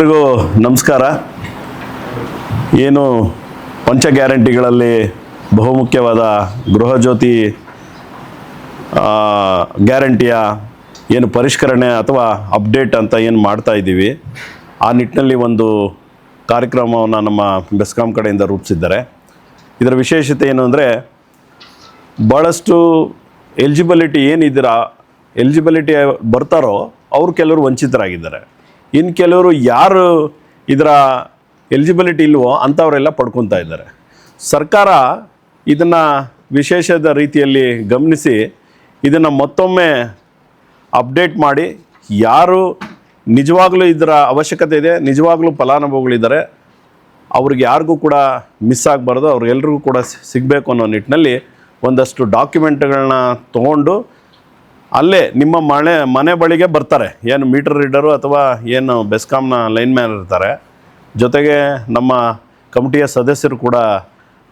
ಎಲ್ಲರಿಗೂ ನಮಸ್ಕಾರ. ಏನು ಪಂಚ ಗ್ಯಾರಂಟಿಗಳಲ್ಲಿ ಬಹುಮುಖ್ಯವಾದ ಗೃಹಜ್ಯೋತಿ ಗ್ಯಾರಂಟಿಯ ಏನು ಪರಿಷ್ಕರಣೆ ಅಥವಾ ಅಪ್ಡೇಟ್ ಅಂತ ಏನು ಮಾಡ್ತಾ ಇದ್ದೀವಿ, ಆ ನಿಟ್ಟಿನಲ್ಲಿ ಒಂದು ಕಾರ್ಯಕ್ರಮವನ್ನು ನಮ್ಮ ಬೆಸ್ಕಾಂ ಕಡೆಯಿಂದ ರೂಪಿಸಿದ್ದಾರೆ. ಇದರ ವಿಶೇಷತೆ ಏನು ಅಂದರೆ, ಭಾಳಷ್ಟು ಎಲಿಜಿಬಿಲಿಟಿ ಎಲಿಜಿಬಿಲಿಟಿ ಬರ್ತಾರೋ ಅವರು ಕೆಲವರು ವಂಚಿತರಾಗಿದ್ದಾರೆ. ಇನ್ನು ಕೆಲವರು ಯಾರು ಇದರ ಎಲಿಜಿಬಿಲಿಟಿ ಇಲ್ವೋ ಅಂಥವರೆಲ್ಲ ಪಡ್ಕೊತಾ ಇದ್ದಾರೆ. ಸರ್ಕಾರ ಇದನ್ನು ವಿಶೇಷದ ರೀತಿಯಲ್ಲಿ ಗಮನಿಸಿ ಇದನ್ನು ಮತ್ತೊಮ್ಮೆ ಅಪ್ಡೇಟ್ ಮಾಡಿ, ಯಾರು ನಿಜವಾಗಲೂ ಇದರ ಅವಶ್ಯಕತೆ ಇದೆ, ನಿಜವಾಗಲೂ ಫಲಾನುಭವಿಗಳಿದ್ದಾರೆ, ಅವ್ರಿಗೆ ಯಾರಿಗೂ ಕೂಡ ಮಿಸ್ ಆಗಬಾರ್ದು, ಅವ್ರಿಗೆಲ್ರಿಗೂ ಕೂಡ ಸಿಗಬೇಕು ಅನ್ನೋ ನಿಟ್ಟಿನಲ್ಲಿ ಒಂದಷ್ಟು ಡಾಕ್ಯುಮೆಂಟ್ಗಳನ್ನ ತೊಗೊಂಡು ಅಲ್ಲೇ ನಿಮ್ಮ ಮನೆ ಬಳಿಗೆ ಬರ್ತಾರೆ. ಏನು ಮೀಟರ್ ರೀಡರು ಅಥವಾ ಏನು ಬೆಸ್ಕಾಮ್ನ ಲೈನ್ ಮ್ಯಾನ್ ಇರ್ತಾರೆ, ಜೊತೆಗೆ ನಮ್ಮ ಕಮಿಟಿಯ ಸದಸ್ಯರು ಕೂಡ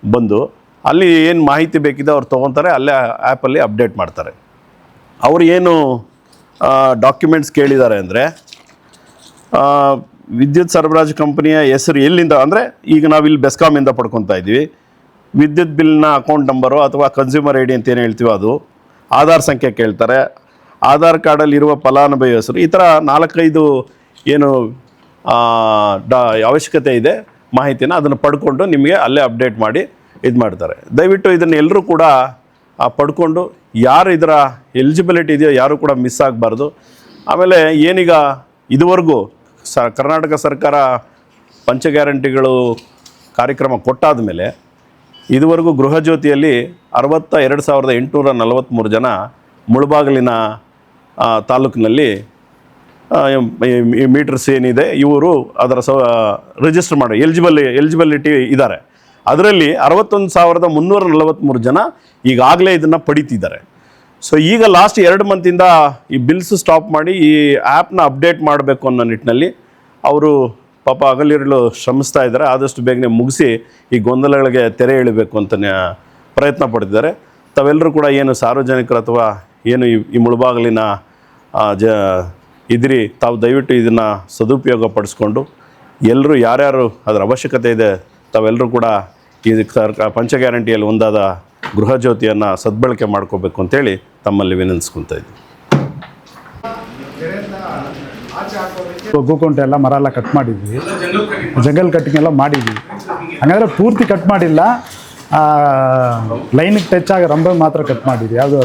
ಬಂದು ಅಲ್ಲಿ ಏನು ಮಾಹಿತಿ ಬೇಕಿದೆ ಅವ್ರು ತೊಗೊತಾರೆ, ಅಲ್ಲೇ ಆ್ಯಪಲ್ಲಿ ಅಪ್ಡೇಟ್ ಮಾಡ್ತಾರೆ. ಅವರು ಏನು ಡಾಕ್ಯುಮೆಂಟ್ಸ್ ಕೇಳಿದ್ದಾರೆ ಅಂದರೆ, ವಿದ್ಯುತ್ ಸರಬರಾಜು ಕಂಪನಿಯ ಹೆಸರು ಎಲ್ಲಿಂದ ಅಂದರೆ, ಈಗ ನಾವಿಲ್ಲಿ ಬೆಸ್ಕಾಮಿಂದ ಪಡ್ಕೊತಾ ಇದ್ದೀವಿ, ವಿದ್ಯುತ್ ಬಿಲ್ನ ಅಕೌಂಟ್ ನಂಬರು ಅಥವಾ ಕನ್ಸ್ಯೂಮರ್ ಐ ಡಿ ಅಂತ ಏನು ಹೇಳ್ತೀವೋ ಅದು, ಆಧಾರ್ ಸಂಖ್ಯೆ ಕೇಳ್ತಾರೆ, ಆಧಾರ್ ಕಾರ್ಡಲ್ಲಿರುವ ಫಲಾನುಭವಿ ಹೆಸರು, ಈ ಥರ 4-5 ಏನು ಅವಶ್ಯಕತೆ ಇದೆ ಮಾಹಿತಿನ ಅದನ್ನು ಪಡ್ಕೊಂಡು ನಿಮಗೆ ಅಲ್ಲೇ ಅಪ್ಡೇಟ್ ಮಾಡಿ ಇದು ಮಾಡ್ತಾರೆ. ದಯವಿಟ್ಟು ಇದನ್ನು ಎಲ್ಲರೂ ಕೂಡ ಪಡ್ಕೊಂಡು, ಯಾರು ಇದರ ಎಲಿಜಿಬಿಲಿಟಿ ಇದೆಯೋ ಯಾರು ಕೂಡ ಮಿಸ್ ಆಗಬಾರ್ದು. ಆಮೇಲೆ ಏನೀಗ ಇದುವರೆಗೂ ಕರ್ನಾಟಕ ಸರ್ಕಾರ ಪಂಚ ಗ್ಯಾರಂಟಿಗಳು ಕಾರ್ಯಕ್ರಮ ಕೊಟ್ಟಾದ ಮೇಲೆ ಇದುವರೆಗೂ ಗೃಹಜ್ಯೋತಿಯಲ್ಲಿ 62,843 ಜನ ಮುಳಬಾಗಿಲಿನ ತಾಲೂಕಿನಲ್ಲಿ ಈ ಮೀಟರ್ಸ್ ಏನಿದೆ ಇವರು ಅದರ ರಿಜಿಸ್ಟರ್ ಮಾಡಿ ಎಲಿಜಿಬಿಲಿಟಿ ಇದ್ದಾರೆ. ಅದರಲ್ಲಿ 61,343 ಜನ ಈಗಾಗಲೇ ಇದನ್ನು ಪಡಿತಿದ್ದಾರೆ. ಸೊ ಈಗ ಲಾಸ್ಟ್ 2 ಮಂತಿಂದ ಈ ಬಿಲ್ಸ್ ಸ್ಟಾಪ್ ಮಾಡಿ ಈ ಆ್ಯಪ್ನ ಅಪ್ಡೇಟ್ ಮಾಡಬೇಕು ಅನ್ನೋ ನಿಟ್ಟಿನಲ್ಲಿ ಅವರು ಪಾಪ ಹಗಲಿರುಳು ಶ್ರಮಿಸ್ತಾ ಇದ್ದಾರೆ. ಆದಷ್ಟು ಬೇಗನೆ ಮುಗಿಸಿ ಈ ಗೊಂದಲಗಳಿಗೆ ತೆರೆ ಎಳಿಬೇಕು ಅಂತ ಪ್ರಯತ್ನ ಪಡ್ತಿದ್ದಾರೆ. ತಾವೆಲ್ಲರೂ ಕೂಡ ಏನು ಸಾರ್ವಜನಿಕರು ಅಥವಾ ಏನು ಈ ಮುಳುಬಾಗಿಲಿನ ಇದ್ರಿ, ತಾವು ದಯವಿಟ್ಟು ಇದನ್ನು ಸದುಪಯೋಗ ಪಡಿಸ್ಕೊಂಡು ಎಲ್ಲರೂ ಯಾರ್ಯಾರು ಅದರ ಅವಶ್ಯಕತೆ ಇದೆ ತಾವೆಲ್ಲರೂ ಕೂಡ ಈ ಪಂಚ ಗ್ಯಾರಂಟಿಯಲ್ಲಿ ಒಂದಾದ ಗೃಹಜ್ಯೋತಿಯನ್ನು ಸದ್ಬಳಕೆ ಮಾಡ್ಕೋಬೇಕು ಅಂತೇಳಿ ತಮ್ಮಲ್ಲಿ ವಿನಂತಿಸ್ಕೊತಾ ಇದ್ದೀವಿ. ಗೋಕುಂಟೆ ಎಲ್ಲ ಮರ ಎಲ್ಲ ಕಟ್ ಮಾಡಿದ್ವಿ, ಜಂಗಲ್ ಕಟ್ಟಿಂಗ್ ಎಲ್ಲ ಮಾಡಿದ್ವಿ. ಹಾಗಾದರೆ ಪೂರ್ತಿ ಕಟ್ ಮಾಡಿಲ್ಲ, ಲೈನಿಗೆ ಟಚ್ ಆಗಿ ರಂಬೆ ಮಾತ್ರ ಕಟ್ ಮಾಡಿದ್ವಿ. ಯಾವುದೋ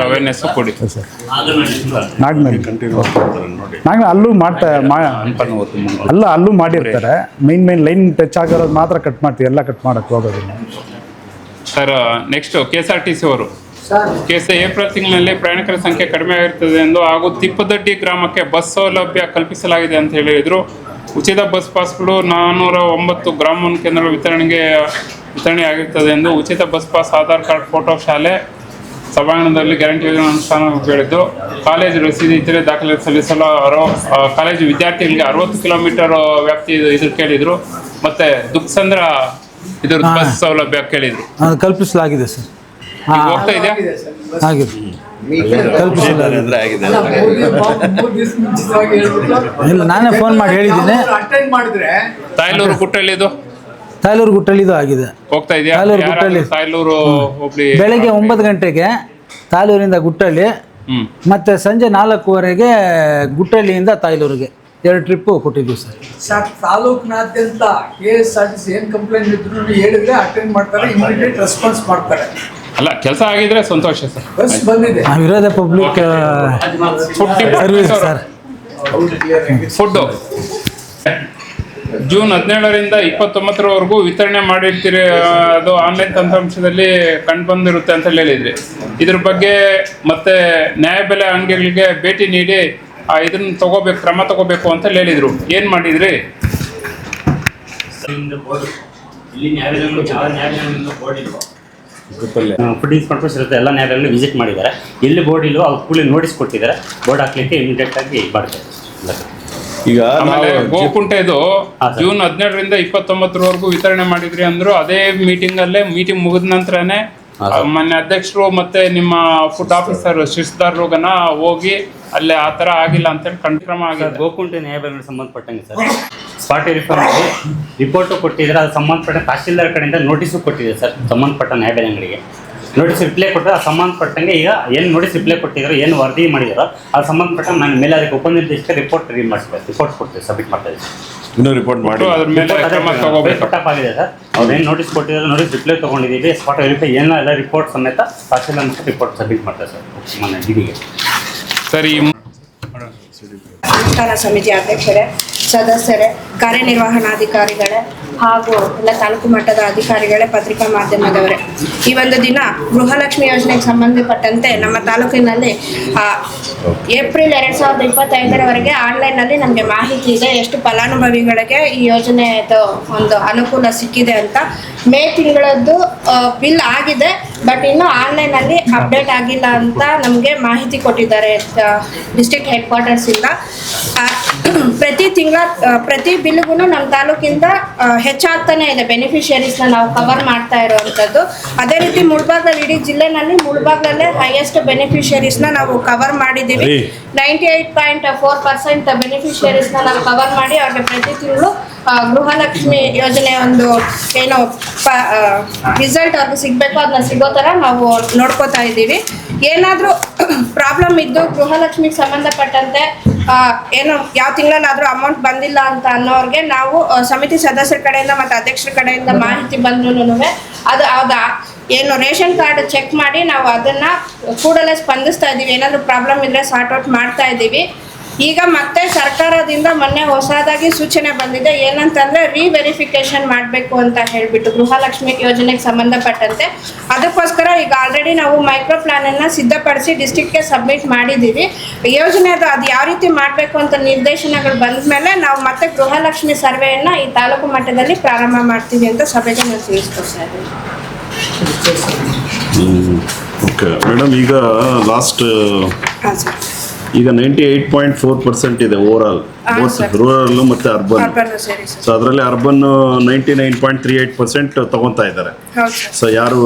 ಅವೇರ್ನೆಸ್ ಕೊಡಿ ಸರ್. ನಾಗ ಅಲ್ಲೂ ಮಾಡಿರ್ತಾರೆ. ಮೈನ್ ಲೈನ್ ಟಚ್ ಆಗಿರೋದು ಮಾತ್ರ ಕಟ್ ಮಾಡ್ತೀವಿ, ಎಲ್ಲ ಕಟ್ ಮಾಡೋಕ್ಕೆ ಹೋಗೋದಿಲ್ಲ ಸರ್. ನೆಕ್ಸ್ಟ್ KSRTC ಅವರು ಏಪ್ರಿಲ್ ತಿಂಗಳಿನಲ್ಲಿ ಪ್ರಯಾಣಿಕರ ಸಂಖ್ಯೆ ಕಡಿಮೆ ಆಗಿರ್ತದೆ ಎಂದು ಹಾಗೂ ತಿಪ್ಪದಡ್ಡಿ ಗ್ರಾಮಕ್ಕೆ ಬಸ್ ಸೌಲಭ್ಯ ಕಲ್ಪಿಸಲಾಗಿದೆ ಅಂತ ಹೇಳಿದರು. ಉಚಿತ ಬಸ್ ಪಾಸ್ಗಳು 409 ಗ್ರಾಮ ಕೇಂದ್ರಗಳ ವಿತರಣೆ ಆಗಿರ್ತದೆ ಎಂದು, ಉಚಿತ bus pass, Aadhaar card, photo, ಶಾಲೆ ಸಭಾಂಗಣದಲ್ಲಿ ಗ್ಯಾರಂಟಿ ಯೋಜನೆ ಅನುಷ್ಠಾನ ಹೇಳಿದ್ದು. ಕಾಲೇಜು ರಸೀದಿ ಇತರೆ ದಾಖಲೆ ಸಲ್ಲಿಸಲು ಕಾಲೇಜು ವಿದ್ಯಾರ್ಥಿಗಳಿಗೆ 60 ಕಿಲೋಮೀಟರ್ ವ್ಯಾಪ್ತಿ ಇದ್ರ ಕೇಳಿದರು. ಮತ್ತು ದುಕ್ಸಂದ್ರ ಇದ್ರ ಬಸ್ ಸೌಲಭ್ಯ ಕೇಳಿದರು. ಕಲ್ಪಿಸಲಾಗಿದೆ ಸರ್. ಹೋಗ್ತಾ ಇದೆಯಾ? ಆಗಿದೆ, ಇಲ್ಲ ನಾನೇ ಫೋನ್ ಮಾಡಿ ಹೇಳಿದ್ದೀನಿ. ತಾಯ್ಲೂರು ಗುಟ್ಟಳ್ಳಿದು ಆಗಿದೆ. ಹೋಗ್ತಾ ಇದೆಯಾ? ತಾಯ್ಲೂರು ಹೋಗ್ಲಿ ಬೆಳಗ್ಗೆ 9 ಗಂಟೆಗೆ ತಾಯ್ಲೂರಿಂದ ಗುಟ್ಟಳ್ಳಿ, ಮತ್ತೆ ಸಂಜೆ 4:15ಗೆ ಗುಟ್ಟಳ್ಳಿಯಿಂದ ತಾಯ್ಲೂರಿಗೆ 2 ಟ್ರಿಪ್ಪು ಕೊಟ್ಟಿದ್ವಿ ಸರ್. ತಾಲೂಕಿನಾದ್ಯಂತ KSRTC ಏನು ಕಂಪ್ಲೇಂಟ್ ಇದ್ರು ಹೇಳಿದ್ರೆ ಅಟೆಂಡ್ ಮಾಡ್ತಾರೆ, ಇಮಿಡಿಯೇಟ್ ರೆಸ್ಪಾನ್ಸ್ ಮಾಡ್ತಾರೆ. ಅಲ್ಲ, ಕೆಲಸ ಆಗಿದ್ರೆ ಸಂತೋಷ ಸರ್. ಬಸ್ ಬಂದಿದೆ, ವಿರೋಧ public service sir. Food June 17ರಿಂದ 29ರವರೆಗೂ ವಿತರಣೆ ಮಾಡಿರ್ತೀರಿ, ಅದು ಆನ್ಲೈನ್ ತಂತ್ರಾಂಶದಲ್ಲಿ ಕಂಡು ಬಂದಿರುತ್ತೆ ಅಂತ ಹೇಳಿದ್ರಿ. ಇದ್ರ ಬಗ್ಗೆ ಮತ್ತೆ ನ್ಯಾಯಬೆಲೆ ಅಂಗಡಿಗಳಿಗೆ ಭೇಟಿ ನೀಡಿ ಇದನ್ನ ಕ್ರಮ ತಗೋಬೇಕು ಅಂತ ಹೇಳಿದ್ರು. ಏನು ಮಾಡಿದ್ರಿ? ಫುಡ್ ಇನ್ಸ್ಪೆಕ್ಟರ್ಸ್ ಇರುತ್ತೆ, ಎಲ್ಲ ನ್ಯಾಯಾಲಯಗಳು ವಿಸಿಟ್ ಮಾಡಿದ್ದಾರೆ. ಎಲ್ಲಿ ಬೋರ್ಡ್ ಇಲ್ಲೋ ಅವ್ರು ಕೂಲಿ ನೋಟಿಸ್ ಕೊಟ್ಟಿದ್ದಾರೆ, ಬೋರ್ಡ್ ಹಾಕ್ಲಿಕ್ಕೆ ಇಮಿಡಿಯೇಟ್ ಆಗಿ ಮಾಡ್ತಾರೆ. ಈಗ ಗೋಕುಂಟೆದು ಜೂನ್ 17ರಿಂದ 29ರವರೆಗೂ ವಿತರಣೆ ಮಾಡಿದ್ರಿ ಅಂದ್ರು. ಅದೇ ಮೀಟಿಂಗ್ ಮುಗಿದ ನಂತರನೇ ಮೊನ್ನೆ ಅಧ್ಯಕ್ಷರು ಮತ್ತೆ ನಿಮ್ಮ ಫುಡ್ ಆಫೀಸರ್ ಶಿಸ್ದಾರ್ಗನ ಹೋಗಿ ಅಲ್ಲಿ ಆ ಥರ ಆಗಿಲ್ಲ ಅಂತೇಳಿ ಕ್ರಮ ಆಗಿದೆ. ಗೋಕುಂಟೆ ನ್ಯಾಯಬೆಲೆಗಳಿಗೆ ಸಂಬಂಧಪಟ್ಟಂಗೆ ಸರ್ ಸ್ಪಾಟ್ ವೆರಿಫೈ ರಿಪೋರ್ಟು ಕೊಟ್ಟಿದ್ರೆ ಅದು ಸಂಬಂಧಪಟ್ಟ ತಹಶೀಲ್ದಾರ್ ಕಡೆಯಿಂದ ನೋಟಿಸು ಕೊಟ್ಟಿದೆ ಸರ್. ಸಂಬಂಧಪಟ್ಟ ನ್ಯಾಯಬೆಲೆಗಳಿಗೆ ನೋಟಿಸ್ ರಿಪ್ಲೈ ಕೊಟ್ಟರೆ ಅದು ಸಂಬಂಧಪಟ್ಟಂಗೆ ಈಗ ಏನು ನೋಟಿಸ್ ರಿಪ್ಲೈ ಕೊಟ್ಟಿದ್ರು, ಏನು ವರದಿ ಮಾಡಿದಾರೋ ಅದು ಸಂಬಂಧಪಟ್ಟ ನಾನು ಮೇಲೆ ಅದಕ್ಕೆ ಉಪನಿರ್ದೇಶಕ ರಿಪೋರ್ಟ್ ರೆಡಿ ಮಾಡಿಸ್ಬೇಕು, ರಿಪೋರ್ಟ್ ಕೊಡ್ತೀವಿ, ಸಬ್ಮಿಟ್ ಮಾಡ್ತಾ ಇದ್ದೀವಿ. ಇನ್ನೂ ರಿಪೋರ್ಟ್ ಮಾಡಿ ಅದ್ರ ಮೇಲೆ ಕ್ರಮ ತಗೋಬೇಕು. ಪಟ್ಟಪ್ ಆಗಿದೆ ಸರ್. ಅವ್ರು ಏನು ನೋಟಿಸ್ ಕೊಟ್ಟಿದ್ದಾರೆ, ನೋಟಿಸ್ ರಿಪ್ಲೈ ತೊಗೊಂಡಿದ್ದೀವಿ. ಸ್ಪಾಟ್ ವೆರಿಫೈ ಎಲ್ಲ ರಿಪೋರ್ಟ್ ಸಮೇತ ತಹಶೀಲ್ದಾರ್ ಮತ್ತು ರಿಪೋರ್ಟ್ ಸಬ್ಮಿಟ್ ಮಾಡ್ತಾರೆ ಸರ್ ಮೊನ್ನೆ ಡಿಡಿಗೆ. ಸರಿ, ಅನುಷ್ಠಾನ ಸಮಿತಿ ಅಧ್ಯಕ್ಷರೇ, ಸದಸ್ಯರೇ, ಕಾರ್ಯನಿರ್ವಹಣಾಧಿಕಾರಿಗಳೇ ಹಾಗೂ ಎಲ್ಲ ತಾಲೂಕು ಮಟ್ಟದ ಅಧಿಕಾರಿಗಳೇ, ಪತ್ರಿಕಾ ಮಾಧ್ಯಮದವರೇ, ಈ ಒಂದು ದಿನ ಗೃಹಲಕ್ಷ್ಮಿ ಯೋಜನೆಗೆ ಸಂಬಂಧಪಟ್ಟಂತೆ ನಮ್ಮ ತಾಲೂಕಿನಲ್ಲಿ ಏಪ್ರಿಲ್ 2025 ಆನ್ಲೈನಲ್ಲಿ ನಮಗೆ ಮಾಹಿತಿ ಇದೆ ಎಷ್ಟು ಫಲಾನುಭವಿಗಳಿಗೆ ಈ ಯೋಜನೆದು ಒಂದು ಅನುಕೂಲ ಸಿಕ್ಕಿದೆ ಅಂತ. ಮೇ ತಿಂಗಳದ್ದು ಬಿಲ್ ಆಗಿದೆ, ಬಟ್ ಇನ್ನು ಆನ್ಲೈನಲ್ಲಿ ಅಪ್ಡೇಟ್ ಆಗಿಲ್ಲ ಅಂತ ನಮಗೆ ಮಾಹಿತಿ ಕೊಟ್ಟಿದ್ದಾರೆ ಡಿಸ್ಟ್ರಿಕ್ಟ್ ಹೆಡ್ ಕ್ವಾರ್ಟರ್ಸಿಂದ. ಪ್ರತಿ ತಿಂಗಳ ಪ್ರತಿ ಬಿಲ್ಗೂ ನಮ್ಮ ತಾಲೂಕಿಂದ ಹೆಚ್ಚಾಗ್ತಾನೆ ಇದೆ ಬೆನಿಫಿಷಿಯರೀಸ್ನ ನಾವು ಕವರ್ ಮಾಡ್ತಾ ಇರುವಂಥದ್ದು. ಅದೇ ರೀತಿ ಮುಳಬಾಗ್ಲಲ್ಲಿ ಇಡೀ ಜಿಲ್ಲೆನಲ್ಲಿ ಮುಳಬಾಗ್ಲಲ್ಲೇ ಹೈಯೆಸ್ಟ್ ಬೆನಿಫಿಷಿಯರೀಸ್ನ ನಾವು ಕವರ್ ಮಾಡಿದ್ದೀವಿ. 98.4% ಬೆನಿಫಿಷಿಯರೀಸ್ನ ನಾವು ಕವರ್ ಮಾಡಿ ಅವ್ರಿಗೆ ಪ್ರತಿ ತಿಂಗಳು ಗೃಹಲಕ್ಷ್ಮಿ ಯೋಜನೆ ಒಂದು ಏನೋ ರಿಸಲ್ಟ್ ಅವ್ರಿಗೆ ಸಿಗಬೇಕು, ಅದನ್ನ ಸಿಗೋ ಥರ ನಾವು ನೋಡ್ಕೋತಾ ಇದ್ದೀವಿ. ಏನಾದರೂ ಪ್ರಾಬ್ಲಮ್ ಇದ್ದು ಗೃಹಲಕ್ಷ್ಮಿಗೆ ಸಂಬಂಧಪಟ್ಟಂತೆ ಏನು ಯಾವ ತಿಂಗಳಲ್ಲಾದರೂ ಅಮೌಂಟ್ ಬಂದಿಲ್ಲ ಅಂತ ಅನ್ನೋರಿಗೆ ನಾವು ಸಮಿತಿ ಸದಸ್ಯರ ಕಡೆಯಿಂದ ಮತ್ತು ಅಧ್ಯಕ್ಷರ ಕಡೆಯಿಂದ ಮಾಹಿತಿ ಬಂದ್ರೂ ಅದು ಏನು ರೇಷನ್ ಕಾರ್ಡ್ ಚೆಕ್ ಮಾಡಿ ನಾವು ಅದನ್ನು ಕೂಡಲೇ ಸ್ಪಂದಿಸ್ತಾ ಇದ್ದೀವಿ. ಏನಾದರೂ ಪ್ರಾಬ್ಲಮ್ ಇದ್ದರೆ ಸಾರ್ಟ್ ಔಟ್ ಮಾಡ್ತಾ ಇದ್ದೀವಿ. ಈಗ ಮತ್ತೆ ಸರ್ಕಾರದಿಂದ ಮೊನ್ನೆ ಹೊಸದಾಗಿ ಸೂಚನೆ ಬಂದಿದೆ, ಏನಂತಂದರೆ ರಿವೆರಿಫಿಕೇಷನ್ ಮಾಡಬೇಕು ಅಂತ ಹೇಳಿಬಿಟ್ಟು ಗೃಹಲಕ್ಷ್ಮಿ ಯೋಜನೆಗೆ ಸಂಬಂಧಪಟ್ಟಂತೆ. ಅದಕ್ಕೋಸ್ಕರ ಈಗ ಆಲ್ರೆಡಿ ನಾವು ಮೈಕ್ರೋ ಪ್ಲಾನನ್ನು ಸಿದ್ಧಪಡಿಸಿ ಡಿಸ್ಟ್ರಿಕ್ಟ್ಗೆ ಸಬ್ಮಿಟ್ ಮಾಡಿದ್ದೀವಿ. ಯೋಜನೆದು ಅದು ಯಾವ ರೀತಿ ಮಾಡಬೇಕು ಅಂತ ನಿರ್ದೇಶನಗಳು ಬಂದ ಮೇಲೆ ನಾವು ಮತ್ತೆ ಗೃಹಲಕ್ಷ್ಮಿ ಸರ್ವೆಯನ್ನು ಈ ತಾಲೂಕು ಮಟ್ಟದಲ್ಲಿ ಪ್ರಾರಂಭ ಮಾಡ್ತೀವಿ ಅಂತ ಸಭೆಗೆ ನಾನು ತಿಳಿಸ್ಕೊಡ್ತಾ ಇದ್ದೀನಿ. ಓಕೆ ಮೇಡಮ್, ಈಗ ಲಾಸ್ಟ್ ಹಾಂ ಸರ್. ಈಗ 98.4% ಇದೆ ಓವರಾಲ್, ರೂರಲ್ ಮತ್ತು ಅರ್ಬನ್. ಸರಿ ಸರ್. ಸೊ ಅದರಲ್ಲಿ ಅರ್ಬನ್ 99.38% ತಗೊತಾ ಇದ್ದಾರೆ. ಹೌದು ಸರ್. ಸೊ ಯಾರು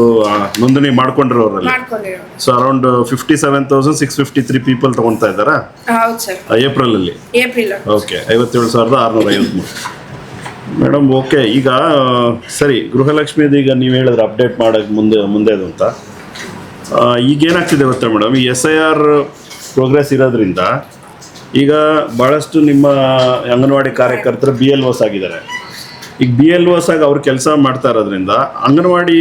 ನೋಂದಣಿ ಮಾಡ್ಕೊಂಡಿರೋರಲ್ಲಿ ಮಾಡ್ಕೊಂಡಿರೋದು. ಸೊ ಅರೌಂಡ್ 57,653 ಪೀಪಲ್ ತಗೊತಾ ಇದ್ದಾರಾ ಹೌದು ಸರ್. ಏಪ್ರಿಲಲ್ಲಿ? ಏಪ್ರಿಲ್. ಓಕೆ, 57,653. Madam, okay. ಈಗ ಸರಿ, ಗೃಹಲಕ್ಷ್ಮಿದು ಈಗ ನೀವು ಹೇಳಿದ್ರೆ ಅಪ್ಡೇಟ್ ಮಾಡೋಕ್ಕೆ ಮುಂದೆದು ಅಂತ. ಈಗೇನಾಗ್ತಿದೆ ಗೊತ್ತಾ ಮೇಡಮ್, ಈ SIR ಪ್ರೋಗ್ರೆಸ್ ಇರೋದ್ರಿಂದ ಈಗ ಭಾಳಷ್ಟು ನಿಮ್ಮ ಅಂಗನವಾಡಿ ಕಾರ್ಯಕರ್ತರು BLOs ಆಗಿದ್ದಾರೆ. ಈಗ BLOs ಆಗಿ ಅವ್ರು ಕೆಲಸ ಮಾಡ್ತಾ ಇರೋದ್ರಿಂದ ಅಂಗನವಾಡಿ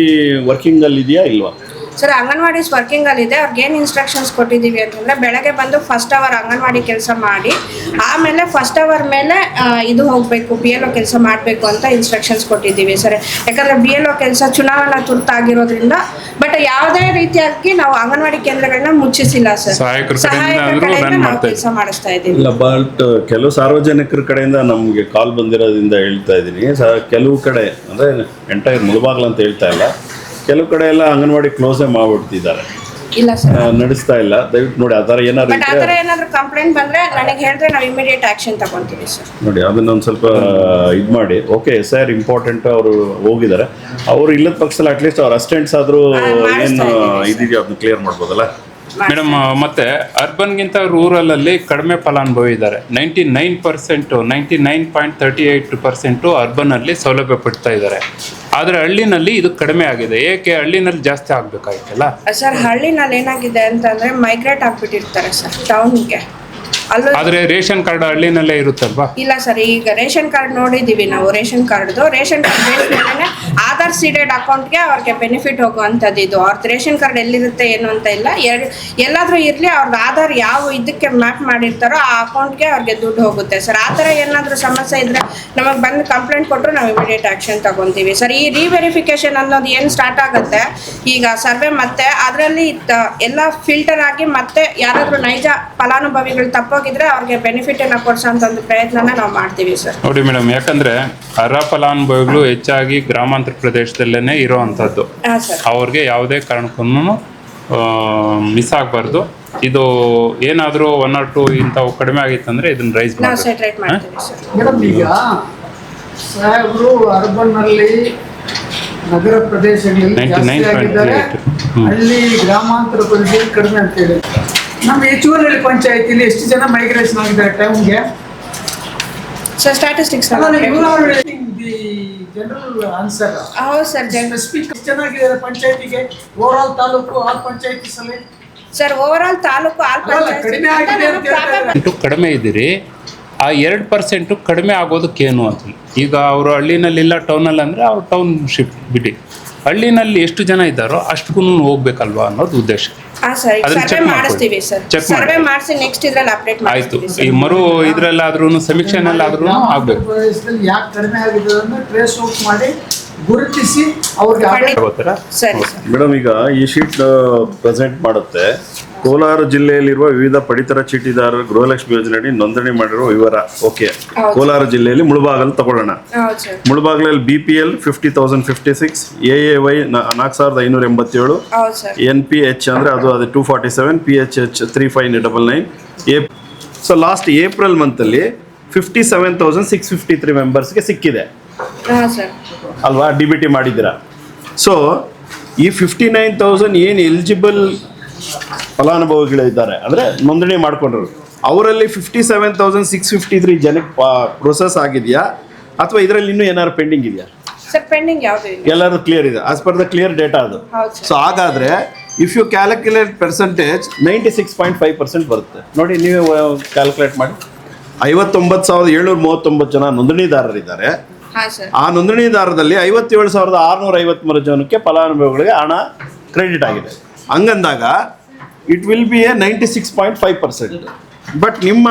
ವರ್ಕಿಂಗಲ್ಲಿ ಇದೆಯಾ ಇಲ್ವಾ? ಸರ್, ಅಂಗನವಾಡೀಸ್ ವರ್ಕಿಂಗಲ್ಲಿದೆ. ಅವ್ರಿಗೆ ಏನು ಇನ್ಸ್ಟ್ರಕ್ಷನ್ಸ್ ಕೊಟ್ಟಿದ್ದೀವಿ ಅಂತಂದರೆ ಬೆಳಗ್ಗೆ ಬಂದು ಫಸ್ಟ್ ಅವರ್ ಅಂಗನವಾಡಿ ಕೆಲಸ ಮಾಡಿ ಆಮೇಲೆ ಫಸ್ಟ್ ಅವರ್ ಮೇಲೆ ಇದು ಹೋಗಬೇಕು, BLO ಕೆಲಸ ಮಾಡಬೇಕು ಅಂತ ಇನ್ಸ್ಟ್ರಕ್ಷನ್ಸ್ ಕೊಟ್ಟಿದ್ದೀವಿ ಸರ್. ಯಾಕಂದರೆ BLO ಕೆಲಸ ಚುನಾವಣಾ ತುರ್ತಾಗಿರೋದ್ರಿಂದ. ಬಟ್ ಯಾವುದೇ ರೀತಿಯಾಗಿ ನಾವು ಅಂಗನವಾಡಿ ಕೇಂದ್ರಗಳನ್ನ ಮುಚ್ಚಿಸಿಲ್ಲ ಸರ್. ಸಹಾಯಕರ ಕಡೆಯಿಂದ ನಾವು ಕೆಲಸ ಮಾಡಿಸ್ತಾ ಇದ್ದೀವಿ. ಇಲ್ಲ, ಬಟ್ ಕೆಲವು ಸಾರ್ವಜನಿಕರ ಕಡೆಯಿಂದ ನಮಗೆ ಕಾಲ್ ಬಂದಿರೋದ್ರಿಂದ ಹೇಳ್ತಾ ಇದ್ದೀನಿ. ಕೆಲವು ಕಡೆ ಅಂದರೆ ಎಂಟೈರ್ ಮುಳಬಾಗ್ಲು ಅಂತ ಹೇಳ್ತಾ ಇಲ್ಲ, ಕೆಲವು ಕಡೆ ಎಲ್ಲ ಅಂಗನವಾಡಿ ಕ್ಲೋಸೇ ಮಾಡ್ಬಿಡ್ತಿದ್ದಾರೆ, ಇಲ್ಲ ಸರ್, ನಡೆಸ್ತಾ ಇಲ್ಲ. ದಯವಿಟ್ಟು ನೋಡಿ, ಆ ಥರ ಏನಾದರೂ ಕಂಪ್ಲೇಂಟ್ ಬಂದರೆ ನನಗೆ ಹೇಳಿದ್ರೆ ನಾವು ಇಮಿಡಿಯೇಟ್ ಆ್ಯಕ್ಷನ್ ತಗೊತೀವಿ ಸರ್. ನೋಡಿ, ಅದನ್ನೊಂದು ಸ್ವಲ್ಪ ಇದು ಮಾಡಿ. ಓಕೆ, SIR ಇಂಪಾರ್ಟೆಂಟ್, ಅವರು ಹೋಗಿದ್ದಾರೆ. ಅವರು ಇಲ್ಲದ ಪಕ್ಷದಲ್ಲಿ ಅಟ್ಲೀಸ್ಟ್ ಅವ್ರ ಅಸಿಸ್ಟೆಂಟ್ಸ್ ಆದರೂ ಏನು ಇದೆಯೋ ಅದನ್ನ ಕ್ಲಿಯರ್ ಮಾಡ್ಬೋದಲ್ಲ ಮೇಡಮ್. ಮತ್ತೆ ಅರ್ಬನ್ಗಿಂತ ರೂರಲಲ್ಲಿ ಕಡಿಮೆ ಫಲಾನುಭವಿ ಇದ್ದಾರೆ. 99.38% ಅರ್ಬನಲ್ಲಿ ಸೌಲಭ್ಯ ಪಡ್ತಾ ಇದ್ದಾರೆ. ಆದರೆ ಹಳ್ಳಿನಲ್ಲಿ ಇದು ಕಡಿಮೆ ಆಗಿದೆ. ಏಕೆ? ಹಳ್ಳಿನಲ್ಲಿ ಜಾಸ್ತಿ ಆಗಬೇಕಾಯ್ತಲ್ಲ ಸರ್. ಹಳ್ಳಿನಲ್ಲಿ ಏನಾಗಿದೆ ಅಂತಂದರೆ ಮೈಗ್ರೇಟ್ ಆಗಿಬಿಟ್ಟಿರ್ತಾರೆ ಸರ್ ಟೌನ್ಗೆ. ಆದರೆ ರೇಷನ್ ಕಾರ್ಡ್ ಹಳ್ಳಿನಲ್ಲೇ ಇರುತ್ತಲ್ವಾ? ಇಲ್ಲ ಸರ್, ಈಗ ರೇಷನ್ ಕಾರ್ಡ್ ನೋಡಿದ್ದೀವಿ ನಾವು. ರೇಷನ್ ಕಾರ್ಡ್ ಬೇಸ್ ಮೇಲೆ ಆಧಾರ್ ಸೀಡೆಡ್ ಅಕೌಂಟ್ಗೆ ಅವ್ರಿಗೆ ಬೆನಿಫಿಟ್ ಹೋಗುವಂಥದ್ದು ಇದು. ಅವ್ರದ್ದು ರೇಷನ್ ಕಾರ್ಡ್ ಎಲ್ಲಿರುತ್ತೆ ಏನು ಅಂತ ಇಲ್ಲ, ಎಲ್ಲಾದರೂ ಇರಲಿ ಅವ್ರದ್ದು ಆಧಾರ್ ಯಾವ ಇದಕ್ಕೆ ಮ್ಯಾಪ್ ಮಾಡಿರ್ತಾರೋ ಆ ಅಕೌಂಟ್ಗೆ ಅವ್ರಿಗೆ ದುಡ್ಡು ಹೋಗುತ್ತೆ ಸರ್. ಆ ಥರ ಏನಾದರೂ ಸಮಸ್ಯೆ ಇದ್ದರೆ ನಮಗೆ ಬಂದು ಕಂಪ್ಲೇಂಟ್ ಕೊಟ್ಟರು ನಾವು ಇಮಿಡಿಯೇಟ್ ಆ್ಯಕ್ಷನ್ ತಗೊತೀವಿ ಸರ್. ಈ ರಿವೆರಿಫಿಕೇಷನ್ ಅನ್ನೋದು ಏನು ಸ್ಟಾರ್ಟ್ ಆಗುತ್ತೆ ಈಗ ಸರ್ವೆ, ಮತ್ತೆ ಅದರಲ್ಲಿ ಎಲ್ಲ ಫಿಲ್ಟರ್ ಆಗಿ ಮತ್ತೆ ಯಾರಾದರೂ ನೈಜ ಫಲಾನುಭವಿಗಳು ತಪ್ಪೋಗಿದ್ರೆ ಅವ್ರಿಗೆ ಬೆನಿಫಿಟ್ ಅನ್ನ ಕೊಡ್ಸೋಂಥ ಒಂದು ಪ್ರಯತ್ನನ ನಾವು ಮಾಡ್ತೀವಿ ಸರ್. ನೋಡಿ ಮೇಡಮ್, ಯಾಕಂದ್ರೆ ಅರ್ಹ ಫಲಾನುಭವಿಗಳು ಹೆಚ್ಚಾಗಿ ಗ್ರಾಮಾಂತರ ಪ್ರದೇಶದಲ್ಲೇ ಇರೋವಂಥದ್ದು. ಅವ್ರಿಗೆ ಯಾವುದೇ ಕಾರಣಕ್ಕೂ ಮಿಸ್ ಆಗಬಾರ್ದು. ಇದು ಏನಾದರೂ 1 or 2 ಇಂಥವು ಕಡಿಮೆ ಆಗಿತ್ತಂದ್ರೆ ಇದನ್ನ ರೈಸ್ ಮಾಡ್ತೀವಿ ಸರ್. ಮೇಡಮ್, ಈಗ ಸಾಹೇಬರು ಅರ್ಬನ್ನಲ್ಲಿ ನಗರ ಪ್ರದೇಶಗಳಲ್ಲಿ ಜಾಸ್ತಿ 99.38. ಆಗಿದ್ದಾರೆ, ಹಳ್ಳಿ ಗ್ರಾಮಾಂತರ ಪ್ರದೇಶದಲ್ಲಿ ಕಡಿಮೆ ಅಂತ ಹೇಳಿ. ನಮ್ಮ ಹೆಚ್ಚುವರಿ ಪಂಚಾಯತಿಲಿ ಎಷ್ಟು ಜನ ಮೈಗ್ರೇಷನ್ ಆಗಿದ್ದಾರೆ ಟೌನ್ಗೆ? ಸರ್ ಸ್ಟ್ಯಾಟಿಸ್ಟಿಕ್ಸ್ ಜನರಲ್ ಆನ್ಸರ್ ಹೌದು ಸರ್ ಸ್ಪೆಸಿಫಿಕ್ ಎಷ್ಟು ಚೆನ್ನಾಗಿದ್ದಾರೆ ಪಂಚಾಯತಿಗೆ, ಓವರ್ ತಾಲೂಕು ಆಲ್ ಪಂಚಾಯತೀಸ್ ಅಲ್ಲಿ sir over all taluk all ಕಡಿಮೆ ಆಗಿದೆ ಅಂತ ಹೇಳ್ತಾರೆ. ಕಡಿಮೆ ಇದ್ದೀರಿ, ಆ 2% ಕಡಿಮೆ ಆಗೋದಕ್ಕೇನು ಅಂತ. ಈಗ ಅವರು ಹಳ್ಳಿನಲ್ಲಿಲ್ಲ ಟೌನಲ್ಲಿ ಅಂದರೆ ಅವ್ರು ಟೌನ್ಶಿಪ್ ಬಿಡಿ, ಹಳ್ಳಿನಲ್ಲಿ ಎಷ್ಟು ಜನ ಇದ್ದಾರೋ ಅಷ್ಟಕ್ಕೂ ಹೋಗ್ಬೇಕಲ್ವಾ ಅನ್ನೋದು ಉದ್ದೇಶ. ಹಾಂ ಸರ್ ಅದನ್ನ ಸರ್ವೆ check ಮಾಡಿಸ್ತೀವಿ ಸರ್, Check ಸರ್ವೆ ಮಾಡಿ. ಮಾಡಿಸಿ ನೆಕ್ಸ್ಟ್ ಇದ್ರಲ್ಲಿ ಅಪ್ಡೇಟ್ ಆಯ್ತು, ಮಾಡ್ತೀವಿ ಈ ಮರು ಇದ್ರಲ್ಲಾದ್ರೂ ಸಮೀಕ್ಷೆನಲ್ಲಾದ್ರೂ ಆಗ್ಬೇಕು. ಪ್ರದೇಶದಲ್ಲಿ ಯಾಕೆ ಕಡಿಮೆ ಆಗಿದೆ ಅನ್ನೋ ಟ್ರೇಸ್ ಔಟ್ ಮಾಡಿ ಗುರುತಿಸಿ ಅವ್ರಿಗೆ ಖಂಡಿತ. ಗೊತ್ತಾ? ಸರಿ ಸರ್. ಮೇಡಮ್, ಈಗ ಈ ಶೀಟ್ ಪ್ರೆಸೆಂಟ್ ಮಾಡುತ್ತೆ ಕೋಲಾರ ಜಿಲ್ಲೆಯಲ್ಲಿರುವ ವಿವಿಧ ಪಡಿತರ ಚೀಟಿದಾರರ ಗೃಹಲಕ್ಷ್ಮಿ ಯೋಜನೆಯಡಿ ನೋಂದಣಿ ಮಾಡಿರುವ ವಿವರ. ಓಕೆ, ಹೌದು. ಕೋಲಾರ ಜಿಲ್ಲೆಯಲ್ಲಿ ಮುಳಬಾಗಲ್ ತಗೊಳ್ಳೋಣ. ಹೌದು ಸರ್. ಮುಳಬಾಗಲಲ್ಲಿ BPL 50,056, AAY 4,587, ಹೌದು ಸರ್. NPH ಅಂದರೆ ಅದು 247, PHH 3599. ಸೊ ಲಾಸ್ಟ್ ಏಪ್ರಿಲ್ ಮಂತಲ್ಲಿ 57,653 ಮೆಂಬರ್ಸ್ಗೆ ಸಿಕ್ಕಿದೆ ಹಾಂ ಸರ್. ಅಲ್ವಾ, DBT ಮಾಡಿದ್ದೀರಾ. ಸೊ ಈ 59,000 ಏನು ಎಲಿಜಿಬಲ್ ಫಲಾನುಭವಿಗಳಿದ್ದಾರೆ ಅಂದರೆ ನೋಂದಣಿ ಮಾಡ್ಕೊಂಡ್ರು, ಅವರಲ್ಲಿ 57,653 ಜನಕ್ಕೆ ಪ್ರೊಸೆಸ್ ಆಗಿದೆಯಾ ಅಥವಾ ಇದರಲ್ಲಿ ಇನ್ನೂ ಏನಾದ್ರು ಪೆಂಡಿಂಗ್ ಇದೆಯಾ? ಸರ್ ಪೆಂಡಿಂಗ್ ಯಾವುದು ಇಲ್ಲ. ಎಲ್ಲರೂ ಕ್ಲಿಯರ್ ಇದೆ, as per the clear data ಅದು. ಹೌದು ಸರ್. ಸೊ ಹಾಗಾದರೆ ಇಫ್ ಯು ಕ್ಯಾಲ್ಕುಲೇಟ್ ಪರ್ಸೆಂಟೇಜ್ 96.5% ಬರುತ್ತೆ. ನೋಡಿ, ನೀವೇ ಕ್ಯಾಲ್ಕುಲೇಟ್ ಮಾಡಿ. 59,739 ಜನ ನೋಂದಣಿದಾರರಿದ್ದಾರೆ. ಹಾಂ ಸರ್. ಆ ನೋಂದಣಿದಾರರಲ್ಲಿ 57,653 ಜನಕ್ಕೆ ಫಲಾನುಭವಿಗಳಿಗೆ ಹಣ ಕ್ರೆಡಿಟ್ ಆಗಿದೆ. ಹಂಗಂದಾಗ it will be a 96.5%. But ನಿಮ್ಮ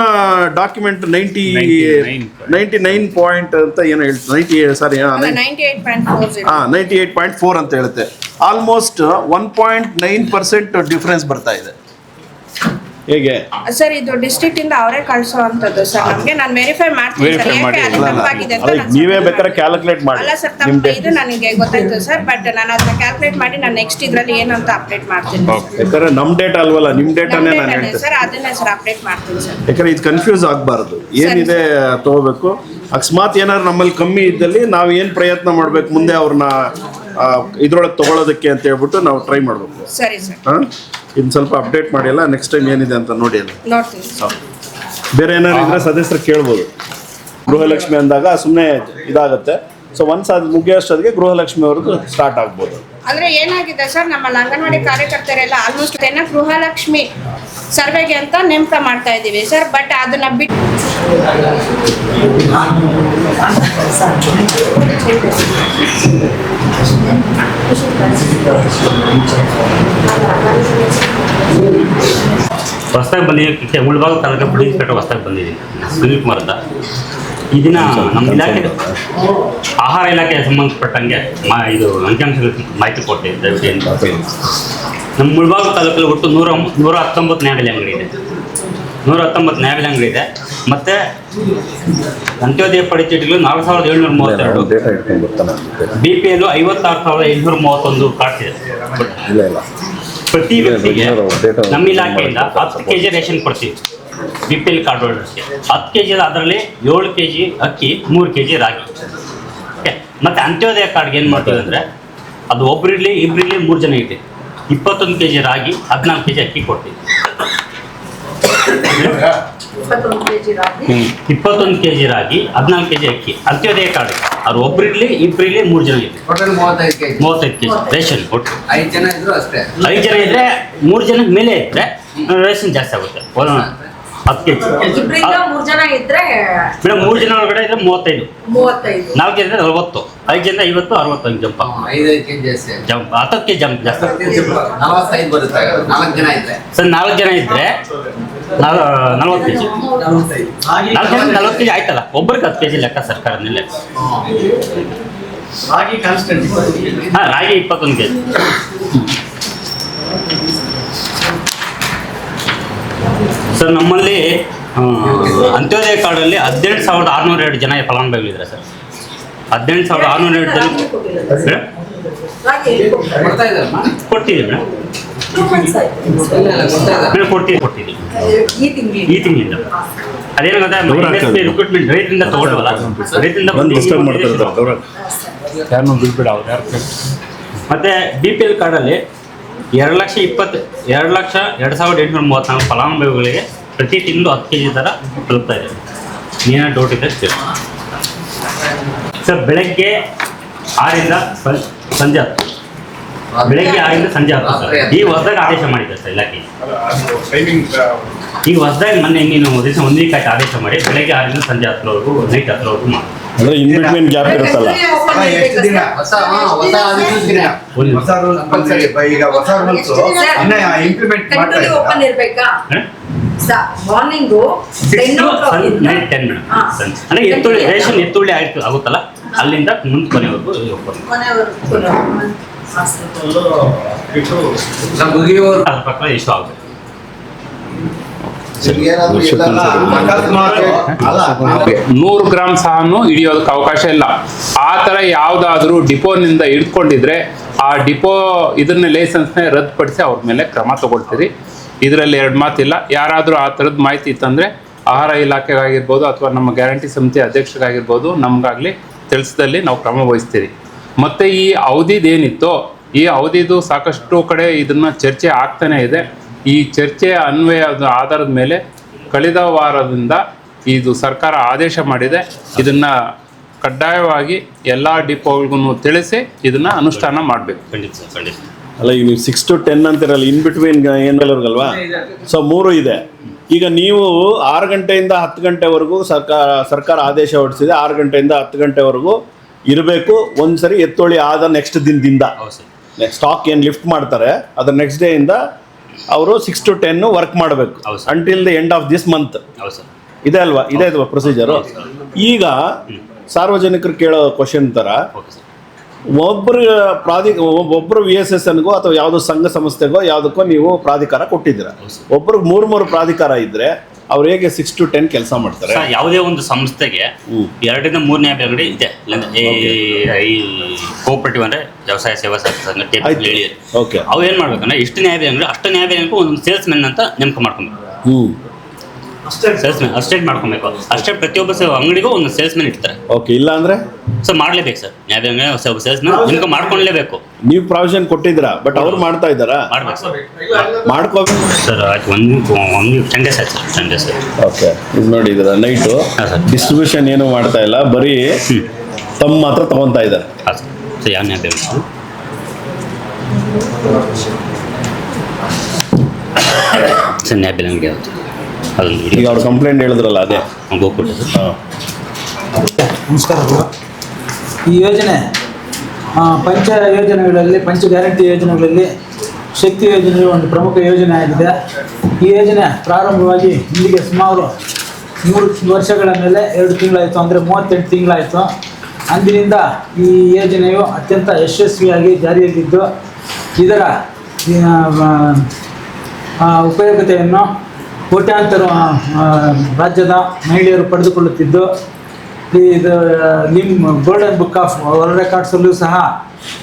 ಡಾಕ್ಯುಮೆಂಟ್ 99 ಪಾಯಿಂಟ್ ಅಂತ ಏನೋ ಹೇಳ್ತಾರೆ, 98.40. 98.4 ಅಂತ ಹೇಳುತ್ತೆ. ಆಲ್ಮೋಸ್ಟ್ 1.9% ಡಿಫ್ರೆನ್ಸ್ ಬರ್ತಾ ಇದೆ. ಹೇಗೆ ಸರ್ ಇದು ಡಿಸ್ಟ್ರಿಕ್ಟ್ ಇಂದ ಅವರೇ ಕಳಿಸೋ ಅಂತದ್ದು ಸರ್. ನಮಗೆ ನಾನು ವೆರಿಫೈ ಮಾಡ್ತೀನಿ ಸರ್, Verify ಯಾಕೆ ಮಾಡಿ. ಅದು ತಪ್ಪಾಗಿದೆ ಅಂತ ನಾನು ನೀವೇ ಸ್ವಲ್ಪ ಬೇಕಾದ್ರೆ ಕ್ಯಾಲ್ಕುಲೇಟ್ ಮಾಡಿ. ಅಲ್ಲ ಸರ್, ನಿಮ್ ತಪ್ಪು ಇದು ನನಗೆ ಗೊತ್ತಾಯ್ತು ಸರ್, ಬಟ್ ನಾನು ಅದನ್ನ ಕ್ಯಾಲ್ಕುಲೇಟ್ ಮಾಡಿ ನಾನು ನೆಕ್ಸ್ಟ್ ಇದರಲ್ಲಿ ಏನು ಅಂತ ಅಪ್ಡೇಟ್ ಮಾಡ್ತೀನಿ ಯಾಕಂದ್ರೆ ನಮ್ ಡೇಟಾ ಅಲ್ವಲ್ಲ, ನಿಮ್ ಡೇಟಾನೇ ನಾನು ಹೇಳ್ತೇನೆ. ಸರ್. ಅದನ್ನೇ ಸರ್ ಅಪ್ಡೇಟ್ ಮಾಡ್ತೀನಿ ಸರ್. ಯಾಕಂದ್ರೆ ಇದು ಕನ್ಫ್ಯೂಸ್ ಆಗಬಾರ್ದು, ಏನಿದೆ ತಗೋಬೇಕು. ಅಕಸ್ಮಾತ್ ಏನಾದ್ರು ನಮ್ಮಲ್ಲಿ ಕಮ್ಮಿ ಇದ್ದಲ್ಲಿ ನಾವು ಏನು ಪ್ರಯತ್ನ ಮಾಡ್ಬೇಕು ಮುಂದೆ ಅವ್ರನ್ನ ಇದ್ರೊಳಗೆ ತಗೊಳ್ಳೋದಕ್ಕೆ ಅಂತ ಹೇಳ್ಬಿಟ್ಟು ನಾವು ಟ್ರೈ ಮಾಡ್ಬೇಕು. ಸರಿ ಸರ್. ಹಾಂ, ಇನ್ನು ಸ್ವಲ್ಪ ಅಪ್ಡೇಟ್ ಮಾಡಿ ಅಲ್ಲ, ನೆಕ್ಸ್ಟ್ ಟೈಮ್ ಏನಿದೆ ಅಂತ ನೋಡಿ ಅಲ್ಲ. ನೋಡ್ತೀನಿ ಸರ್. ಬೇರೆ ಏನಾದ್ರು ಇದ್ರೆ ಸದಸ್ಯರು ಕೇಳ್ಬೋದು. ಗೃಹಲಕ್ಷ್ಮಿ ಅಂದಾಗ ಸುಮ್ಮನೆ ಇದಾಗುತ್ತೆ. ಸೊ ಒನ್ಸ್ ಅದು ಮುಗಿಯೋಷ್ಟೊತ್ತಿಗೆ ಗೃಹಲಕ್ಷ್ಮಿ ಅವ್ರದ್ದು ಸ್ಟಾರ್ಟ್ ಆಗ್ಬೋದು. ಅಂದ್ರೆ ಏನಾಗಿದೆ ಸರ್, ನಮ್ಮ ಅಂಗನವಾಡಿ ಕಾರ್ಯಕರ್ತರೆಲ್ಲ ಆಲ್ಮೋಸ್ಟ್ ಗೃಹಲಕ್ಷ್ಮಿ ಸರ್ವೆಗೆ ಅಂತ ನೇಮಕ ಮಾಡ್ತಾ ಇದ್ದೀವಿ ಸರ್. ಬಟ್ ಅದನ್ನ ಬಿಟ್ಟು ಹೊಸದಾಗಿ ಬಂದಿದೆ, ಮುಳಬಾಗ ತಾಲೂಕು ಪೊಲೀಸ್ ಇನ್ಸ್ಪೆಕ್ಟರ್ ಹೊಸದಾಗಿ ಬಂದಿದ್ದೀನಿ, ಸುನೀಲ್ ಕುಮಾರ್ ಅಂತ. ಇದನ್ನ ನಮ್ಮ ಇಲಾಖೆ ಆಹಾರ ಇಲಾಖೆಗೆ ಸಂಬಂಧಪಟ್ಟಂಗೆ ಇದು ಅಂಕಿಅಂಶಗಳ ಮಾಹಿತಿ ಕೊಡ್ತೀವಿ ದಯವಿಟ್ಟು. ನಮ್ಮ ಮುಳಬಾಗ ತಾಲೂಕಲ್ಲಿ ಒಟ್ಟು 119 ನ್ಯಾಯಬೆಲೆ ಅಂಗಡಿ ಇದೆ. 119 ನ್ಯಾಯಬೆಲೆ ಅಂಗಡಿ ಇದೆ. ಮತ್ತು ಅಂತ್ಯೋದಯ ಪಡಿಚೀಟಿಗಳು 4,732, BPL 56,831 ಕಾರ್ಡ್ಸ್ ಇದೆ. ಪ್ರತಿ ವ್ಯಕ್ತಿಗೆ ನಮ್ಮ ಇಲಾಖೆಯಿಂದ 10 kg ರೇಷನ್ ಕೊಡ್ತೀವಿ. BPL ಕಾರ್ಡ್ ಹೋಲ್ಡರ್ಸ್ಗೆ 10 kg, ಅದರಲ್ಲಿ 7 kg ಅಕ್ಕಿ, 3 kg ರಾಗಿ. ಓಕೆ, ಮತ್ತು ಅಂತ್ಯೋದಯ ಕಾರ್ಡ್ಗೆ ಏನು ಮಾಡ್ತೀವಿ ಅಂದರೆ ಅದು ಒಬ್ಬರಿರಲಿ ಇಬ್ಬರಿರಲಿ 3 ಜನ ಇದೆ, 21 kg ರಾಗಿ, 14 kg ಅಕ್ಕಿ ಕೊಡ್ತೀವಿ. 21 kg ರಾಗಿ, 14 kg ಅಕ್ಕಿ ಅಂತ್ಯೋದಯ ಕಾರ್ಡ್. ಅವ್ರು ಒಬ್ಬರಿರಲಿ ಇಬ್ಬರಿರಲಿ 3 ಜನ ಇದೆ, 35 kg ರೇಷನ್ ಕೊಟ್ಟು. 5 ಜನ ಇದ್ರು ಅಷ್ಟೇ. 5 ಜನ ಇದ್ರೆ 3 ಜನಕ್ಕೆ ಮೇಲೆ ಇದ್ರೆ ರೇಷನ್ ಜಾಸ್ತಿ ಆಗುತ್ತೆ. 10 kg. ಇಬ್ಬರಿಂದ 3 ಜನ ಇದ್ರೆ ಮೇಡಮ್ 3 ಜನ ಒಳಗಡೆ ಇದ್ರೆ 35, 35, 4 ಜನ 40, 5 ಜನ 50, 60 ಜಂಪ್ 5 ಕೆಜಿ ಜಾಸ್ತಿ. ಜಂಪ್ 10 kg ಜಂಪ್ ಜಾಸ್ತಿ. 45 ಬರುತ್ತೆ. 4 ಜನ ಇದ್ರೆ ಸರ್ 4 ಜನ ಇದ್ರೆ 40 kg. 4 ಜನ 40 kg ಆಯ್ತಲ್ಲ, ಒಬ್ಬರಿಗೆ 10 kg ಲೆಕ್ಕ ಸರ್ಕಾರದಲ್ಲೇ. ರಾಗಿ ಕಾನ್ಸ್ಟೆಂಟ್. ಹಾಂ, ರಾಗಿ 21 kg. ಸರ್ ನಮ್ಮಲ್ಲಿ ಅಂತ್ಯೋದಯ ಕಾರ್ಡಲ್ಲಿ 18,602 ಜನ ಫಲಾನುಭವಿಗಳಿದ್ದಾರೆ ಸರ್. 18,602 ಜನ ಕೊಡ್ತಾ ಇದ್ದಾರಮ್ಮ. ಕೊಡ್ತಿದ್ದೀವಿ ಮೇಡಮ್. ಮೇಡಮ್ ಕೊಡ್ತೀವಿ ಈ ತಿಂಗಳಿಂದ. ಅದೇನು ಗೊತ್ತಾ, MSP ರಿಕ್ರೂಟ್ಮೆಂಟ್ ರೈತರಿಂದ ತಗೊಳ್ವಲ್ಲ, ರೈತರಿಂದ ಡಿಸ್ಟರ್ಬ್ ಮಾಡ್ತಾರೆ. ಯಾರನ್ನೂ ಬಿಡ್ಬೇಡ ಅವ್ರು ಯಾರು ಮತ್ತು BPL ಕಾರ್ಡಲ್ಲಿ 2,20,2,0834 ಫಲಾನುಭವಿಗಳಿಗೆ ಪ್ರತಿ ತಿಂಗಳು 10 kg ಥರ ತಲುಪ್ತಾ ಇದೆ. ಏನೇ ಡೌಟ್ ಇದೆ ಸರ್. ಬೆಳಗ್ಗೆ 6ರಿಂದ ಸಂಜೆ 10. ಬೆಳಗ್ಗೆ 6ರಿಂದ ಸಂಜೆ 10 ಸರ್. ಈ ಹೊಸದಾಗಿ ಆದೇಶ ಮಾಡಿದ್ದಾರೆ ಸರ್ ಇಲಾಖೆ. ಈಗ ಹೊಸದಾಗಿ ಮೊನ್ನೆ ನೀನು ದಿವಸ 1 ವೀಕ್ ಆಯ್ತು ಆದೇಶ ಮಾಡಿ ಬೆಳಗ್ಗೆ 6ರಿಂದ ಸಂಜೆ 10ರವರೆಗೂ ನೈಟ್ 10ರವರೆಗೂ ಮಾಡಿ. ಅಂದರೆ ಇನ್ ಬಿಟ್ವೀನ್ ಗ್ಯಾಪ್ ಇರುತ್ತಲ್ಲ. ಎಷ್ಟು ದಿನ ಹೊಸ ದಿನ ಹೊಸ ರೂಲ್ ಕಂಪಲ್ಸರಿ. ಈಗ ಹೊಸ ರೂಲ್ಸ್ ಇನ್ನ ಇಂಪ್ಲಿಮೆಂಟ್ ಮಾಡ್ತಾ ಇದ್ದಾರೆ. ಓಪನ್ ಇರ್ಬೇಕಾ ಮಾರ್ನಿಂಗು 10 o'clock ನೈಟ್ 10 ಮೇಡಮ್. ಅಂದರೆ ಎತ್ತುಳ್ಳಿ ರೇಷನ್ ಎತ್ತುಳ್ಳಿ ಆಗುತ್ತಲ್ಲ ಅಲ್ಲಿಂದ ಮುಂದೆ ಕೊನೆವರೆಗೂ ಓಪನ್. ಮುಗಿಯುವವರು ಅದ್ರ ಪ್ರಕಾರ ಇಶ್ಯೂ ಆಗುತ್ತೆ. ಅಕಸ್ಮಾತ್ ಅಲ್ಲ 100 ಗ್ರಾಮ್ ಸಹನು ಹಿಡಿಯೋದಕ್ಕೆ ಅವಕಾಶ ಇಲ್ಲ. ಆ ಥರ ಯಾವುದಾದ್ರೂ ಡಿಪೋನಿಂದ ಹಿಡ್ಕೊಂಡಿದ್ರೆ ಆ ಡಿಪೋ ಇದನ್ನ ಲೈಸೆನ್ಸ್ನೇ ರದ್ದುಪಡಿಸಿ ಅವ್ರ ಮೇಲೆ ಕ್ರಮ ತಗೊಳ್ತೀರಿ. ಇದರಲ್ಲಿ 2 ಮಾತಿಲ್ಲ. ಯಾರಾದರೂ ಆ ಥರದ್ದು ಮಾಹಿತಿ ಇತ್ತಂದರೆ ಆಹಾರ ಇಲಾಖೆಗಾಗಿರ್ಬೋದು ಅಥವಾ ನಮ್ಮ ಗ್ಯಾರಂಟಿ ಸಮಿತಿ ಅಧ್ಯಕ್ಷರಾಗಿರ್ಬೋದು ನಮಗಾಗಲಿ ತಿಳಿಸಿದಲ್ಲಿ ನಾವು ಕ್ರಮ ವಹಿಸ್ತೀರಿ. ಮತ್ತು ಈ ಅವಧಿದೇನಿತ್ತೋ ಈ ಅವಧಿದು ಸಾಕಷ್ಟು ಕಡೆ ಇದನ್ನು ಚರ್ಚೆ ಆಗ್ತಾನೇ ಇದೆ. ಈ ಚರ್ಚೆ ಅನ್ವಯದ ಆಧಾರದ ಮೇಲೆ ಕಳೆದ ವಾರದಿಂದ ಇದು ಸರ್ಕಾರ ಆದೇಶ ಮಾಡಿದೆ. ಇದನ್ನು ಕಡ್ಡಾಯವಾಗಿ ಎಲ್ಲ ಡಿಪೋಗಳಿಗೂ ತಿಳಿಸಿ ಇದನ್ನು ಅನುಷ್ಠಾನ ಮಾಡಬೇಕು. ಖಂಡಿತ ಸರ್, ಖಂಡಿತ. ಅಲ್ಲ ಈಗ ನೀವು 6 to 10 ಅಂತಿರಲ್ಲ, ಇನ್ ಬಿಟ್ವೀನ್ ಏನಲ್ವಲ್ವಾ? ಸೊ 3 ಇದೆ. ಈಗ ನೀವು 6 ಗಂಟೆಯಿಂದ 10 ಗಂಟೆವರೆಗೂ ಸರ್ಕಾರ ಆದೇಶ ಹೊರಡಿಸಿದೆ. 6 ಗಂಟೆಯಿಂದ 10 ಗಂಟೆವರೆಗೂ ಇರಬೇಕು. ಒಂದ್ಸರಿ ಎತ್ತೋಳಿ ಆದ ನೆಕ್ಸ್ಟ್ ದಿನದಿಂದ ಸ್ಟಾಕ್ ಏನು ಲಿಫ್ಟ್ ಮಾಡ್ತಾರೆ ಅದರ ನೆಕ್ಸ್ಟ್ ಡೇಯಿಂದ ಅವರು 6 to 10 ವರ್ಕ್ ಮಾಡಬೇಕು until the end of this month. ಇದೆ ಅಲ್ವಾ? ಇದೇ ಅಲ್ವಾ ಪ್ರೊಸೀಜರು? ಈಗ ಸಾರ್ವಜನಿಕರು ಕೇಳೋ ಕ್ವಶನ್ ಥರ ಒಬ್ಬರು VSSNಗೋ ಅಥವಾ ಯಾವುದೋ ಸಂಘ ಸಂಸ್ಥೆಗೋ ಯಾವುದಕ್ಕೋ ನೀವು ಪ್ರಾಧಿಕಾರ ಕೊಟ್ಟಿದ್ದೀರ. ಒಬ್ರಿಗೆ 3 ಪ್ರಾಧಿಕಾರ ಇದ್ರೆ ಅವ್ರು ಹೇಗೆ 6 to 10 ಕೆಲಸ ಮಾಡ್ತಾರೆ? ಯಾವುದೇ ಒಂದು ಸಂಸ್ಥೆಗೆ 2ರಿಂದ 3 ನ್ಯಾಯ ಅಂಗಡಿ ಇದೆ. ಈ ಕೋಆಪರೇಟಿವ್ ಅಂದ್ರೆ ವ್ಯವಸಾಯ ಸೇವಾ ಸಂಘ ಹೇಳಿ ಅವು ಏನ್ ಮಾಡ್ಬೇಕಂದ್ರೆ ಇಷ್ಟು ನ್ಯಾಯ ಅಂಗಡಿ ಅಷ್ಟು ನ್ಯಾಯ ಅಂಗಡಿ ಒಂದು ಸೇಲ್ಸ್ ಮೆನ್ ಅಂತ ನೇಮಕ ಮಾಡ್ಕೊಬೇಕು. ಸೇಲ್ಸ್ ಮೆನ್ ಅಸ್ಟೇಟ್ ಮಾಡ್ಕೊಬೇಕು. ಅಷ್ಟೇ ಪ್ರತಿಯೊಬ್ಬ ಅಂಗಡಿಗೂ ಒಂದು ಸೇಲ್ಸ್ ಮೆನ್ ಇರ್ತಾರೆ. ಓಕೆ, ಇಲ್ಲ ಅಂದ್ರೆ ಸರ್ ಮಾಡ್ಲೇಬೇಕು ಸರ್. ನ್ಯಾಯ ಅಂಗಡಿ ಸೇಲ್ಸ್ ಮೆನ್ ನೇಮಕ ಮಾಡ್ಕೊಳ್ಳೇಬೇಕು. ನೀವು ಪ್ರಾವಿಷನ್ ಕೊಟ್ಟಿದ್ದೀರಾ, ಬಟ್ ಅವ್ರು ಮಾಡ್ತಾ ಇದ್ದಾರಾ? ಮಾಡ್ಬೇಕು ಸರ್, ಮಾಡ್ಕೋಬೇಕು ಸರ್. ಆಯ್ತು, ಒಂದು 10 days ಆಯ್ತು ಸರ್. 10 days. ಓಕೆ, ಇದು ನೋಡಿ ಇದರ ನೈಟು ಡಿಸ್ಟ್ರಿಬ್ಯೂಷನ್ ಏನು ಮಾಡ್ತಾ ಇಲ್ಲ, ಬರೀ ತಮ್ಮ ಮಾತ್ರ ತಗೊತಾ ಇದ್ದಾರೆ. ಹಾಂ ಸರ್. ಸರ್ ಯಾವ ನ್ಯಾಯ ಬೇಕು ಸರ್? ನ್ಯಾಯ ಅಂಗಡಿ ಯಾವುದು ಈಗ ಅವ್ರು ಕಂಪ್ಲೇಂಟ್ ಹೇಳಿದ್ರಲ್ಲ ಅದೇ ಗೋಕುಟ ಸರ್. ಹಾಂ, ನಮಸ್ಕಾರಗಳು. ಈ ಯೋಜನೆ ಪಂಚ ಯೋಜನೆಗಳಲ್ಲಿ, ಪಂಚ ಗ್ಯಾರಂಟಿ ಯೋಜನೆಗಳಲ್ಲಿ ಶಕ್ತಿ ಯೋಜನೆ ಒಂದು ಪ್ರಮುಖ ಯೋಜನೆ ಆಗಿದೆ. ಈ ಯೋಜನೆ ಪ್ರಾರಂಭವಾಗಿ ಇಲ್ಲಿಗೆ ಸುಮಾರು 3 ವರ್ಷಗಳ ಮೇಲೆ 2 ತಿಂಗಳಾಯಿತು, ಅಂದರೆ 38 ತಿಂಗಳಾಯಿತು. ಅಂದಿನಿಂದ ಈ ಯೋಜನೆಯು ಅತ್ಯಂತ ಯಶಸ್ವಿಯಾಗಿ ಜಾರಿಯಲ್ಲಿದ್ದು ಇದರ ಉಪಯೋಗತೆಯನ್ನು ಕೋಟ್ಯಾಂತರ ರಾಜ್ಯದ ಮಹಿಳೆಯರು ಪಡೆದುಕೊಳ್ಳುತ್ತಿದ್ದು ಇದು ಗೋಲ್ಡನ್ ಬುಕ್ ಆಫ್ ವರ್ಲ್ಡ್ ರೆಕಾರ್ಡ್ಸಲ್ಲೂ ಸಹ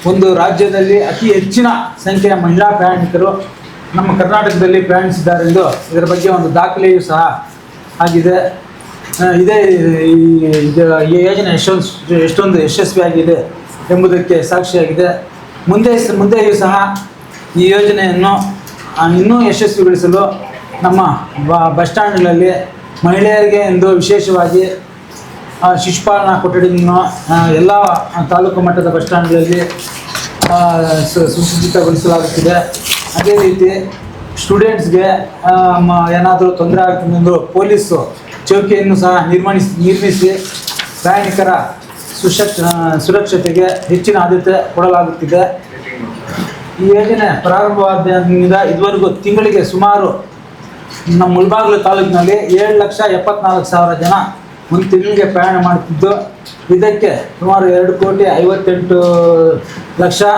ಒಂದು ರಾಜ್ಯದಲ್ಲಿ ಅತಿ ಹೆಚ್ಚಿನ ಸಂಖ್ಯೆಯ ಮಹಿಳಾ ಪ್ರಯಾಣಿಕರು ನಮ್ಮ ಕರ್ನಾಟಕದಲ್ಲಿ ಪ್ರಯಾಣಿಸಿದ್ದಾರೆಂದು ಇದರ ಬಗ್ಗೆ ಒಂದು ದಾಖಲೆಯೂ ಸಹ ಆಗಿದೆ. ಈ ಯೋಜನೆ ಎಷ್ಟೊಂದು ಯಶಸ್ವಿಯಾಗಿದೆ ಎಂಬುದಕ್ಕೆ ಸಾಕ್ಷಿಯಾಗಿದೆ. ಮುಂದೆಯೂ ಸಹ ಈ ಯೋಜನೆಯನ್ನು ಇನ್ನೂ ಯಶಸ್ವಿಗೊಳಿಸಲು ನಮ್ಮ ಬಸ್ ಸ್ಟ್ಯಾಂಡ್ಗಳಲ್ಲಿ ಮಹಿಳೆಯರಿಗೆ ಎಂದು ವಿಶೇಷವಾಗಿ ಶಿಶುಪಾಲನಾ ಕೊಠಡಿಯನ್ನು ಎಲ್ಲ ತಾಲೂಕು ಮಟ್ಟದ ಬಸ್ ಸ್ಟ್ಯಾಂಡ್ಗಳಲ್ಲಿ ಸುಸಜ್ಜಿತಗೊಳಿಸಲಾಗುತ್ತಿದೆ. ಅದೇ ರೀತಿ ಸ್ಟೂಡೆಂಟ್ಸ್ಗೆ ಏನಾದರೂ ತೊಂದರೆ ಆಗ್ತದೆಂದು ಪೊಲೀಸು ಚೌಕಿಯನ್ನು ಸಹ ನಿರ್ಮಿಸಿ ಪ್ರಯಾಣಿಕರ ಸುರಕ್ಷತೆಗೆ ಹೆಚ್ಚಿನ ಆದ್ಯತೆ ಕೊಡಲಾಗುತ್ತಿದೆ. ಈ ಯೋಜನೆ ಪ್ರಾರಂಭವಾದ್ದರಿಂದ ಇದುವರೆಗೂ ತಿಂಗಳಿಗೆ ಸುಮಾರು ನಮ್ಮ ಮುಳಬಾಗಿಲು ತಾಲೂಕಿನಲ್ಲಿ 7,74,000 ಜನ ಒಂದು ತಿಂಗಳಿಗೆ ಪ್ರಯಾಣ ಮಾಡುತ್ತಿದ್ದು ಇದಕ್ಕೆ ಸುಮಾರು 2,58,00,000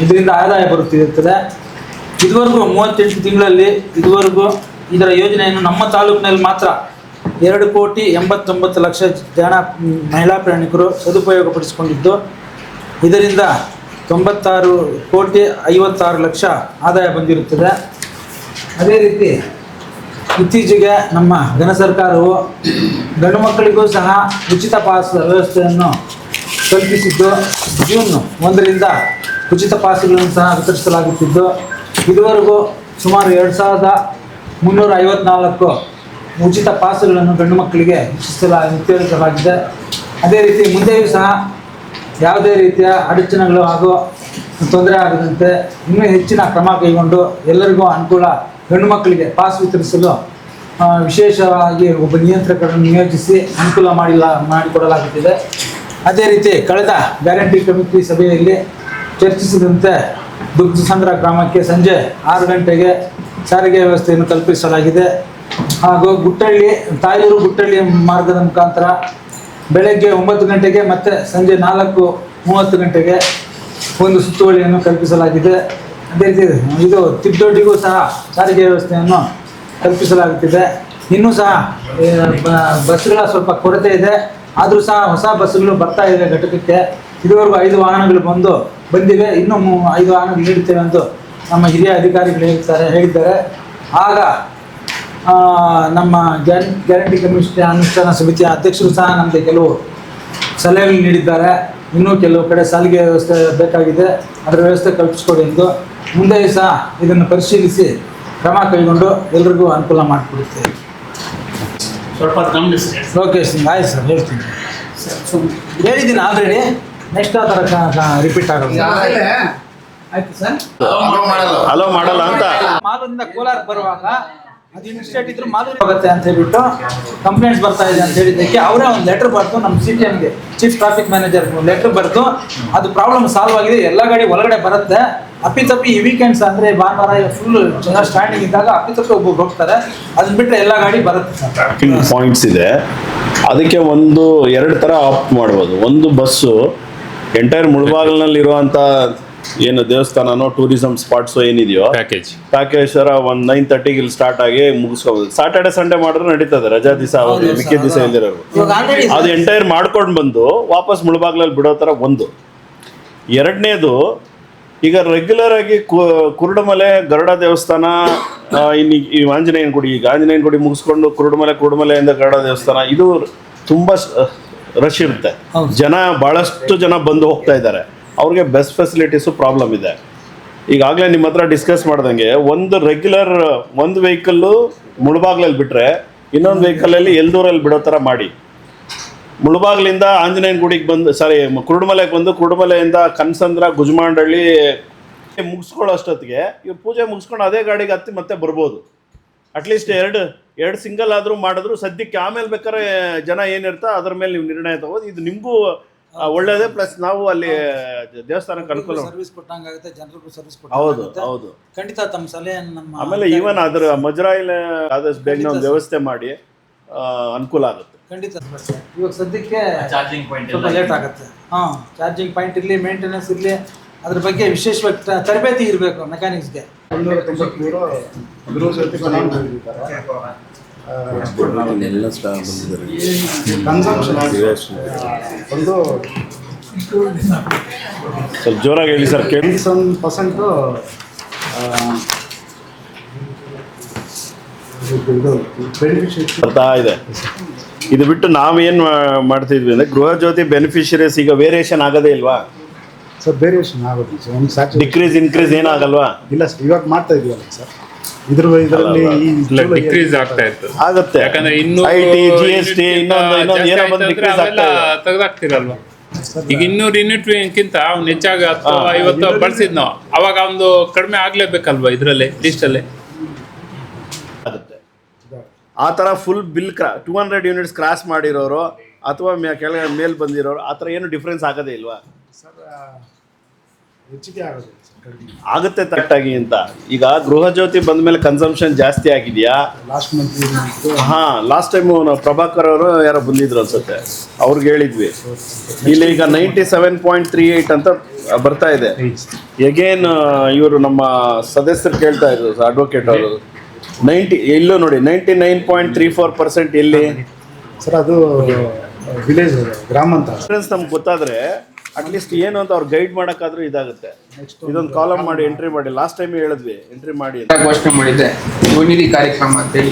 ಇದರಿಂದ ಆದಾಯ ಬರುತ್ತಿರುತ್ತದೆ. ಇದುವರೆಗೂ 38 ತಿಂಗಳಲ್ಲಿ ಇದುವರೆಗೂ ಇದರ ಯೋಜನೆಯನ್ನು ನಮ್ಮ ತಾಲೂಕಿನಲ್ಲಿ ಮಾತ್ರ 2,89,00,000 ಜನ ಮಹಿಳಾ ಪ್ರಯಾಣಿಕರು ಸದುಪಯೋಗಪಡಿಸಿಕೊಂಡಿದ್ದು ಇದರಿಂದ 96,56,00,000 ಆದಾಯ ಬಂದಿರುತ್ತದೆ. ಅದೇ ರೀತಿ ಇತ್ತೀಚೆಗೆ ನಮ್ಮ ಘನ ಸರ್ಕಾರವು ಗಂಡು ಮಕ್ಕಳಿಗೂ ಸಹ ಉಚಿತ ಪಾಸ್ ವ್ಯವಸ್ಥೆಯನ್ನು ಕಲ್ಪಿಸಿದ್ದು. ಜೂನ್ 1ರಿಂದ ಉಚಿತ ಪಾಸ್ಗಳನ್ನು ಸಹ ವಿತರಿಸಲಾಗುತ್ತಿದ್ದು, ಇದುವರೆಗೂ ಸುಮಾರು 2354 ಉಚಿತ ಪಾಸ್ಗಳನ್ನು ಗಂಡು ಮಕ್ಕಳಿಗೆ ವಿತರಿಸಲಾಗಿದೆ. ಅದೇ ರೀತಿ ಮುಂದೆಯೂ ಸಹ ಯಾವುದೇ ರೀತಿಯ ಅಡಚಣೆಗಳು ಹಾಗೂ ತೊಂದರೆ ಆಗದಂತೆ ಇನ್ನೂ ಹೆಚ್ಚಿನ ಕ್ರಮ ಕೈಗೊಂಡು ಎಲ್ಲರಿಗೂ ಅನುಕೂಲ, ಗಂಡು ಮಕ್ಕಳಿಗೆ ಪಾಸ್ ವಿತರಿಸಲು ವಿಶೇಷವಾಗಿ ಒಬ್ಬ ನಿಯಂತ್ರಕರನ್ನು ನಿಯೋಜಿಸಿ ಅನುಕೂಲ ಮಾಡಿಕೊಡಲಾಗುತ್ತಿದೆ. ಅದೇ ರೀತಿ ಕಳೆದ ಗ್ಯಾರಂಟಿ ಕಮಿಟಿ ಸಭೆಯಲ್ಲಿ ಚರ್ಚಿಸಿದಂತೆ ದುಗ್ಧ ಸಂಗ್ರಹ ಗ್ರಾಮಕ್ಕೆ ಸಂಜೆ 6 ಗಂಟೆಗೆ ಸಾರಿಗೆ ವ್ಯವಸ್ಥೆಯನ್ನು ಕಲ್ಪಿಸಲಾಗಿದೆ. ಹಾಗೂ ತಾಯೂರು ಗುಟ್ಟಳ್ಳಿ ಮಾರ್ಗದ ಮುಖಾಂತರ ಬೆಳಗ್ಗೆ 9 ಗಂಟೆಗೆ ಮತ್ತು ಸಂಜೆ 4:30 ಗಂಟೆಗೆ ಒಂದು ಸುತ್ತುವಳಿಯನ್ನು ಕಲ್ಪಿಸಲಾಗಿದೆ. ಅದೇ ರೀತಿ ಇದು ತಿದ್ದೊಡ್ಡಿಗೂ ಸಹ ಸಾರಿಗೆ ವ್ಯವಸ್ಥೆಯನ್ನು ಕಲ್ಪಿಸಲಾಗುತ್ತಿದೆ. ಇನ್ನೂ ಸಹ ಬಸ್ಗಳ ಸ್ವಲ್ಪ ಕೊರತೆ ಇದೆ, ಆದರೂ ಸಹ ಹೊಸ ಬಸ್ಸುಗಳು ಬರ್ತಾ ಇದೆ ಘಟಕಕ್ಕೆ. ಇದುವರೆಗೂ 5 ವಾಹನಗಳು ಬಂದಿವೆ, ಇನ್ನೂ 5 ವಾಹನಗಳು ನೀಡುತ್ತೇವೆ ಎಂದು ನಮ್ಮ ಹಿರಿಯ ಅಧಿಕಾರಿಗಳು ಹೇಳಿದ್ದಾರೆ. ಆಗ ನಮ್ಮ ಗ್ಯಾರಂಟಿ ಕಮಿಟಿ ಅನುಷ್ಠಾನ ಸಮಿತಿಯ ಅಧ್ಯಕ್ಷರು ಸಹ ನಮಗೆ ಕೆಲವು ಸಲಹೆಗಳು ನೀಡಿದ್ದಾರೆ. ಇನ್ನೂ ಕೆಲವು ಕಡೆ ಸಾರಿಗೆ ವ್ಯವಸ್ಥೆ ಬೇಕಾಗಿದೆ, ಅದರ ವ್ಯವಸ್ಥೆ ಕಲ್ಪಿಸ್ಕೊಡಿ ಎಂದು. ಮುಂದೆ ಸಹ ಇದನ್ನು ಪರಿಶೀಲಿಸಿ ಕ್ರಮ ಕೈಗೊಂಡು ಎಲ್ರಿಗೂ ಅನುಕೂಲ ಮಾಡಿಕೊಡುತ್ತೇವೆ. ಸ್ವಲ್ಪ ಗಮನಿಸಿ. ಲೋಕೇಶ್ ಸಿಂಗ್, ಆಯ್ತು ಸರ್, ಹೇಳ್ತೀನಿ. ಹೇಳಿದ್ದೀನಿ ಆಲ್ರೆಡಿ, ನೆಕ್ಸ್ಟ್ ಆ ಥರ ರಿಪೀಟ್ ಆಗೋದು. ಆಯ್ತು ಸರ್. ಅಲೋ ಮಾಡಲ್ಲ ಅಂತ ಮಾಲೂರಿಂದ ಕೋಲಾರ ಬರುವಾಗ ಅದು ಇನ್ಸ್ಟೇಟ್ ಇದ್ರು ಮಾಲೂರು ಹೋಗುತ್ತೆ ಅಂತ ಹೇಳ್ಬಿಟ್ಟು ಕಂಪ್ಲೇಂಟ್ಸ್ ಬರ್ತಾ ಇದೆ ಅಂತ ಹೇಳಿದ್ದಕ್ಕೆ ಅವರೇ ಒಂದು ಲೆಟರ್ ಬರೆದು ನಮ್ಮ CTMಗೆ, ಚೀಫ್ ಟ್ರಾಫಿಕ್ ಮ್ಯಾನೇಜರ್ ಲೆಟರ್ ಬರೆದು ಅದು ಪ್ರಾಬ್ಲಮ್ ಸಾಲ್ವ್ ಆಗಿದೆ, ಎಲ್ಲ ಗಾಡಿ ಒಳಗಡೆ ಬರುತ್ತೆ. ಅಪ್ಪಿತಪ್ಪಿ ಈ ವೀಕೆಂಡ್ಸ್ ಅಂದರೆ ಭಾನುವಾರ ಫುಲ್ ಸ್ಟ್ಯಾಂಡಿಂಗ್ ಇದ್ದಾಗ ಅಪ್ಪಿತಪ್ಪಿ ಒಬ್ಬರು ಹೋಗ್ತಾರೆ, ಅದನ್ನ ಬಿಟ್ಟರೆ ಎಲ್ಲ ಗಾಡಿ ಬರುತ್ತೆ ಸರ್. ಪಾಯಿಂಟ್ಸ್ ಇದೆ, ಅದಕ್ಕೆ 2 ಥರ ಆಪ್ಟ್ ಮಾಡ್ಬೋದು. ಒಂದು ಬಸ್ಸು ಎಂಟೈರ್ ಮುಳಬಾಗಿಲಿನಲ್ಲಿ ಇರುವಂಥ ಏನು ದೇವಸ್ಥಾನನೋ ಟೂರಿಸಂ ಸ್ಪಾಟ್ಸು ಏನಿದೆಯೋ ಪ್ಯಾಕೇಜ್ ಸರ ಒಂದು 9:30ಗೆ ಇಲ್ಲಿ ಸ್ಟಾರ್ಟ್ ಆಗಿ ಮುಗಿಸ್ಕೋಬೋದು. ಸಾಟರ್ಡೆ ಸಂಡೇ ಮಾಡಿದ್ರೆ ನಡೀತದೆ, ರಜಾ ದಿವಸ ಮಿಕ್ಕಿದ ದಿವಸ ಇಲ್ದಿರೋರು ಅದು ಎಂಟೈರ್ ಮಾಡ್ಕೊಂಡು ಬಂದು ವಾಪಸ್ ಮುಳಬಾಗ್ಲಲ್ಲಿ ಬಿಡೋ ಥರ ಒಂದು. ಎರಡನೇದು, ಈಗ ರೆಗ್ಯುಲರ್ ಆಗಿ ಕುರುಡುಮಲೆ ಗರುಡ ದೇವಸ್ಥಾನ, ಇನ್ನು ಈ ಆಂಜನೇಯನ ಗುಡಿ, ಈಗ ಆಂಜನೇಯನ ಗುಡಿ ಮುಗಿಸ್ಕೊಂಡು ಕುರುಡುಮಲೆಯಿಂದ ಗರುಡ ದೇವಸ್ಥಾನ, ಇದು ತುಂಬ ರಶ್ ಇರುತ್ತೆ. ಭಾಳಷ್ಟು ಜನ ಬಂದು ಹೋಗ್ತಾ ಇದ್ದಾರೆ. ಅವ್ರಿಗೆ ಬಸ್ ಫೆಸಿಲಿಟೀಸು ಪ್ರಾಬ್ಲಮ್ ಇದೆ. ಈಗಾಗಲೇ ನಿಮ್ಮ ಹತ್ರ ಡಿಸ್ಕಸ್ ಮಾಡ್ದಂಗೆ ಒಂದು ವೆಹಿಕಲ್ಲು ಮುಳಬಾಗ್ಲಲ್ಲಿ ಬಿಟ್ಟರೆ ಇನ್ನೊಂದು ವೆಹಿಕಲಲ್ಲಿ ಎಲ್ದೂರಲ್ಲಿ ಬಿಡೋ ಥರ ಮಾಡಿ, ಮುಳಬಾಗ್ಲಿಂದ ಆಂಜನೇಯನ ಗುಡಿಗೆ ಕುರುಡುಮಲೆಗೆ ಬಂದು ಕುರುಡುಮಲೆಯಿಂದ ಕನಸಂದ್ರ ಗುಜಮಾಂಡಳ್ಳಿ ಮುಗಿಸ್ಕೊಳ್ಳೋ ಅಷ್ಟೊತ್ತಿಗೆ ಇವ್ರು ಪೂಜೆ ಮುಗಿಸ್ಕೊಂಡು ಅದೇ ಗಾಡಿಗೆ ಹತ್ತಿ ಮತ್ತೆ ಬರ್ಬೋದು. ಅಟ್ಲೀಸ್ಟ್ ಎರಡು ಸಿಂಗಲ್ ಆದರೂ ಮಾಡಿದ್ರು ಸದ್ಯಕ್ಕೆ. ಆಮೇಲೆ ಬೇಕಾದ್ರೆ ಜನ ಏನಿರ್ತಾ ಅದ್ರ ಮೇಲೆ ನೀವು ನಿರ್ಣಯ ತಗೋದು. ಇದು ನಿಮಗೂ ಒಳ್ಳೇದೇ, ಪ್ಲಸ್ ನಾವು ಅಲ್ಲಿ ದೇವಸ್ಥಾನಕ್ಕೆ ಅನುಕೂಲ, ಸರ್ವಿಸ್ ಕೊಟ್ಟಂಗಾಗುತ್ತೆ, ಜನರಿಗೂ ಸರ್ವಿಸ್ ಹೌದು ಹೌದು ಖಂಡಿತ ತಮ್ಮ ಸಲಹೆಯನ್ನು ನಮ್ಮ ಆಮೇಲೆ ಈವನ್ ಅದ್ರ ಮಜರಾಯಿಲ್ ಆದಷ್ಟು ಬೇಗ ಒಂದು ವ್ಯವಸ್ಥೆ ಮಾಡಿ ಅನುಕೂಲ ಆಗುತ್ತೆ. ಖಂಡಿತ ಇವಾಗ ಸದ್ಯಕ್ಕೆ ಚಾರ್ಜಿಂಗ್ ಪಾಯಿಂಟ್ ಸ್ವಲ್ಪ ಲೇಟ್ ಆಗುತ್ತೆ. ಚಾರ್ಜಿಂಗ್ ಪಾಯಿಂಟ್ ಇರಲಿ, ಮೇಂಟೆನೆನ್ಸ್ ಇರಲಿ, ಅದ್ರ ಬಗ್ಗೆ ವಿಶೇಷವಾಗಿ ತರಬೇತಿ ಇರಬೇಕು ಮೆಕ್ಯಾನಿಕ್ಸ್ಗೆ. 193 ಗೃಹ ಜ್ಯೋತಿ ಕನ್ಸಂಪ್ಷನ್ ಒಂದು ಸ್ವಲ್ಪ ಜೋರಾಗಿ ಹೇಳಿ ಸರ್. 1% ಬರ್ತಾ ಇದೆ. ಇದು ಬಿಟ್ಟು ನಾವೇನು ಮಾಡ್ತಿದ್ವಿ ಅಂದರೆ ಗೃಹ ಜ್ಯೋತಿ ಬೆನಿಫಿಷರೀಸ್ ಈಗ ವೇರಿಯೇಷನ್ ಆಗೋದೇ ಇಲ್ವಾ ಸರ್? ವೇರಿಯೇಷನ್ ಆಗುತ್ತೆ ಸರ್, ಒಂದು ಡಿಕ್ರೀಸ್ ಇನ್ಕ್ರೀಸ್ ಏನಾಗಲ್ವಾ? ಇಲ್ಲ ಸರ್, ಇವಾಗ ಮಾಡ್ತಾ ಇದೀವಲ್ಲ ಸರ್, ಇದರಲ್ಲಿ ಡಿಕ್ರೀಸ್ ಆಗ್ತಾ ಇತ್ತು ಆಗುತ್ತೆ. ಯಾಕಂದ್ರೆ ಇನ್ನು IT GST ಇನ್ನೊಂದು ಏನೋ ಬಂದು ಡಿಕ್ರೀಸ್ ಆಗ್ತಾ ಇದೆ, ತೆಗೆದಾಕ್ತಿರಲ್ವಾ? ಈಗ 200 ಯೂನಿಟ್ಗಿಂತ ಅವ್ನು ಹೆಚ್ಚಾಗಿ 10-50 ಬಳಸಿದ್ ನಾವು, ಅವಾಗ ಒಂದು ಕಡಿಮೆ ಆಗ್ಲೇಬೇಕಲ್ವಾ ಇದರಲ್ಲಿ ಲಿಸ್ಟಲ್ಲಿ ಆಗುತ್ತೆ. ಆ ಥರ ಫುಲ್ ಬಿಲ್ 200 ಯೂನಿಟ್ಸ್ ಕ್ರಾಸ್ ಮಾಡಿರೋರು ಅಥವಾ ಕೆಳಗೆ ಮೇಲೆ ಬಂದಿರೋರು ಆ ಥರ ಏನು ಡಿಫ್ರೆನ್ಸ್ ಆಗೋದೇ ಇಲ್ವಾ ಸರ್? ಹೆಚ್ಚಿಗೆ ಆಗೋದಿಲ್ಲ ಆಗುತ್ತೆ ಕರೆಕ್ಟಾಗಿ ಅಂತ. ಈಗ ಗೃಹ ಜ್ಯೋತಿ ಬಂದ ಮೇಲೆ ಕನ್ಸಂಪ್ಷನ್ ಜಾಸ್ತಿ ಆಗಿದೆಯಾ? ಲಾಸ್ಟ್ ಟೈಮು ನಾವು ಪ್ರಭಾಕರ್ ಅವರು ಯಾರೋ ಬಂದಿದ್ರು ಅನ್ಸುತ್ತೆ, ಅವ್ರಿಗೆ ಹೇಳಿದ್ವಿ. ಇಲ್ಲಿ ಈಗ 97.38 ಅಂತ ಬರ್ತಾ ಇದೆ. ಎಗೇನ್ ಇವರು ನಮ್ಮ ಸದಸ್ಯರು ಕೇಳ್ತಾ ಇದ್ರು, ಅಡ್ವೊಕೇಟ್ ಅವರು 90, ಎಲ್ಲೂ ನೋಡಿ 99.34% ಎಲ್ಲಿ ಸರ್? ಅದು ವಿಲೇಜ್ ಗ್ರಾಮಾಂತರ. ಡಿಫ್ರೆನ್ಸ್ ನಮ್ಗೆ ಗೊತ್ತಾದರೆ ಅಟ್ಲೀಸ್ಟ್ ಏನು ಅಂತ ಅವ್ರು ಗೈಡ್ ಮಾಡೋಕ್ಕಾದ್ರೂ ಇದಾಗುತ್ತೆ. ಇದೊಂದು ಕಾಲಮ್ ಮಾಡಿ ಎಂಟ್ರಿ ಮಾಡಿ, ಲಾಸ್ಟ್ ಟೈಮ್ ಹೇಳಿದ್ವಿ ಎಂಟ್ರಿ ಮಾಡಿ ಘೋಷಣೆ ಮಾಡಿದ್ದೆ ಯುವನಿಧಿ ಕಾರ್ಯಕ್ರಮ ಅಂತೇಳಿ.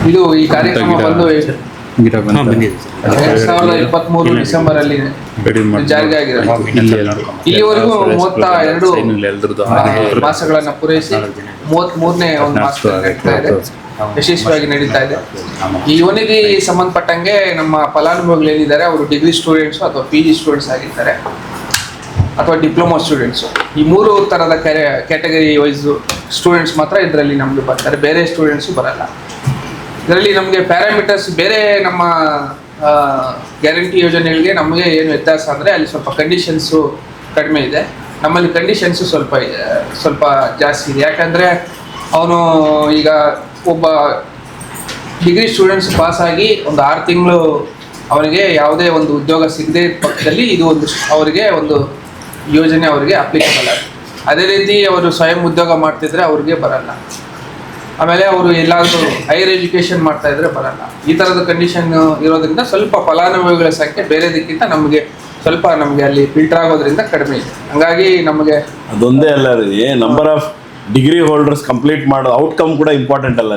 ಇದು ಈ ಕಾರ್ಯಕ್ರಮ ಬಂದು 2023 ಡಿಸೆಂಬರ್ ಅಲ್ಲಿ ಜಾರಿಗೆ ಆಗಿದೆ. ಇಲ್ಲಿವರೆಗೂ 32 ಮಾಸಗಳನ್ನ ಪೂರೈಸಿ 33ನೇ ಒಂದು ಮಾಸದಲ್ಲಿ ನಡೀತಾ ಇದೆ, ಯಶಸ್ವಿಯಾಗಿ ನಡೀತಾ ಇದೆ. ಈ ಯುವನಿಧಿ ಸಂಬಂಧಪಟ್ಟಂಗೆ ನಮ್ಮ ಫಲಾನುಭವಿಗಳು ಏನಿದ್ದಾರೆ ಅವರು ಡಿಗ್ರಿ ಸ್ಟೂಡೆಂಟ್ಸ್ ಅಥವಾ PG ಸ್ಟೂಡೆಂಟ್ಸ್ ಆಗಿರ್ತಾರೆ ಅಥವಾ ಡಿಪ್ಲೊಮಾ ಸ್ಟೂಡೆಂಟ್ಸು. ಈ 3 ಥರದ ಕ್ಯಾಟಗರಿ ವೈಸ್ ಸ್ಟೂಡೆಂಟ್ಸ್ ಮಾತ್ರ ಇದರಲ್ಲಿ ನಮಗೆ ಬರ್ತಾರೆ, ಬೇರೆ ಸ್ಟೂಡೆಂಟ್ಸು ಬರಲ್ಲ. ಇದರಲ್ಲಿ ನಮಗೆ ಪ್ಯಾರಾಮೀಟರ್ಸ್ ಬೇರೆ ನಮ್ಮ ಗ್ಯಾರಂಟಿ ಯೋಜನೆಗಳಿಗೆ ನಮಗೆ ಏನು ವ್ಯತ್ಯಾಸ ಅಂದರೆ ಅಲ್ಲಿ ಸ್ವಲ್ಪ ಕಂಡೀಷನ್ಸು ಕಡಿಮೆ ಇದೆ, ನಮ್ಮಲ್ಲಿ ಕಂಡೀಷನ್ಸು ಸ್ವಲ್ಪ ಜಾಸ್ತಿ ಇದೆ. ಯಾಕಂದರೆ ಅವನು ಈಗ ಒಬ್ಬ ಡಿಗ್ರಿ ಸ್ಟೂಡೆಂಟ್ಸ್ ಪಾಸಾಗಿ ಒಂದು 6 ತಿಂಗಳು ಅವನಿಗೆ ಯಾವುದೇ ಒಂದು ಉದ್ಯೋಗ ಸಿಗದೆ ಪಕ್ಷದಲ್ಲಿ ಇದು ಒಂದು ಅವರಿಗೆ ಒಂದು ಯೋಜನೆ ಅವರಿಗೆ ಅಪ್ಲಿಕೇಬಲ್ ಆಗುತ್ತೆ. ಅದೇ ರೀತಿ ಅವರು ಸ್ವಯಂ ಉದ್ಯೋಗ ಮಾಡ್ತಿದ್ರೆ ಅವ್ರಿಗೆ ಬರಲ್ಲ. ಆಮೇಲೆ ಅವರು ಎಲ್ಲಾದರೂ ಹೈಯರ್ ಎಜುಕೇಷನ್ ಮಾಡ್ತಾ ಇದ್ರೆ ಬರಲ್ಲ. ಈ ಥರದ ಕಂಡೀಷನ್ ಇರೋದ್ರಿಂದ ಸ್ವಲ್ಪ ಫಲಾನುಭವಿಗಳ ಸಂಖ್ಯೆ ಬೇರೆದಕ್ಕಿಂತ ನಮಗೆ ಅಲ್ಲಿ ಫಿಲ್ಟರ್ ಆಗೋದ್ರಿಂದ ಕಡಿಮೆ ಇದೆ. ಹಂಗಾಗಿ ನಮಗೆ ಅದೊಂದೇ ಅಲ್ಲ ರೀ, number of degree holders complete ಮಾಡೋ ಔಟ್ಕಮ್ ಕೂಡ ಇಂಪಾರ್ಟೆಂಟ್ ಅಲ್ಲ.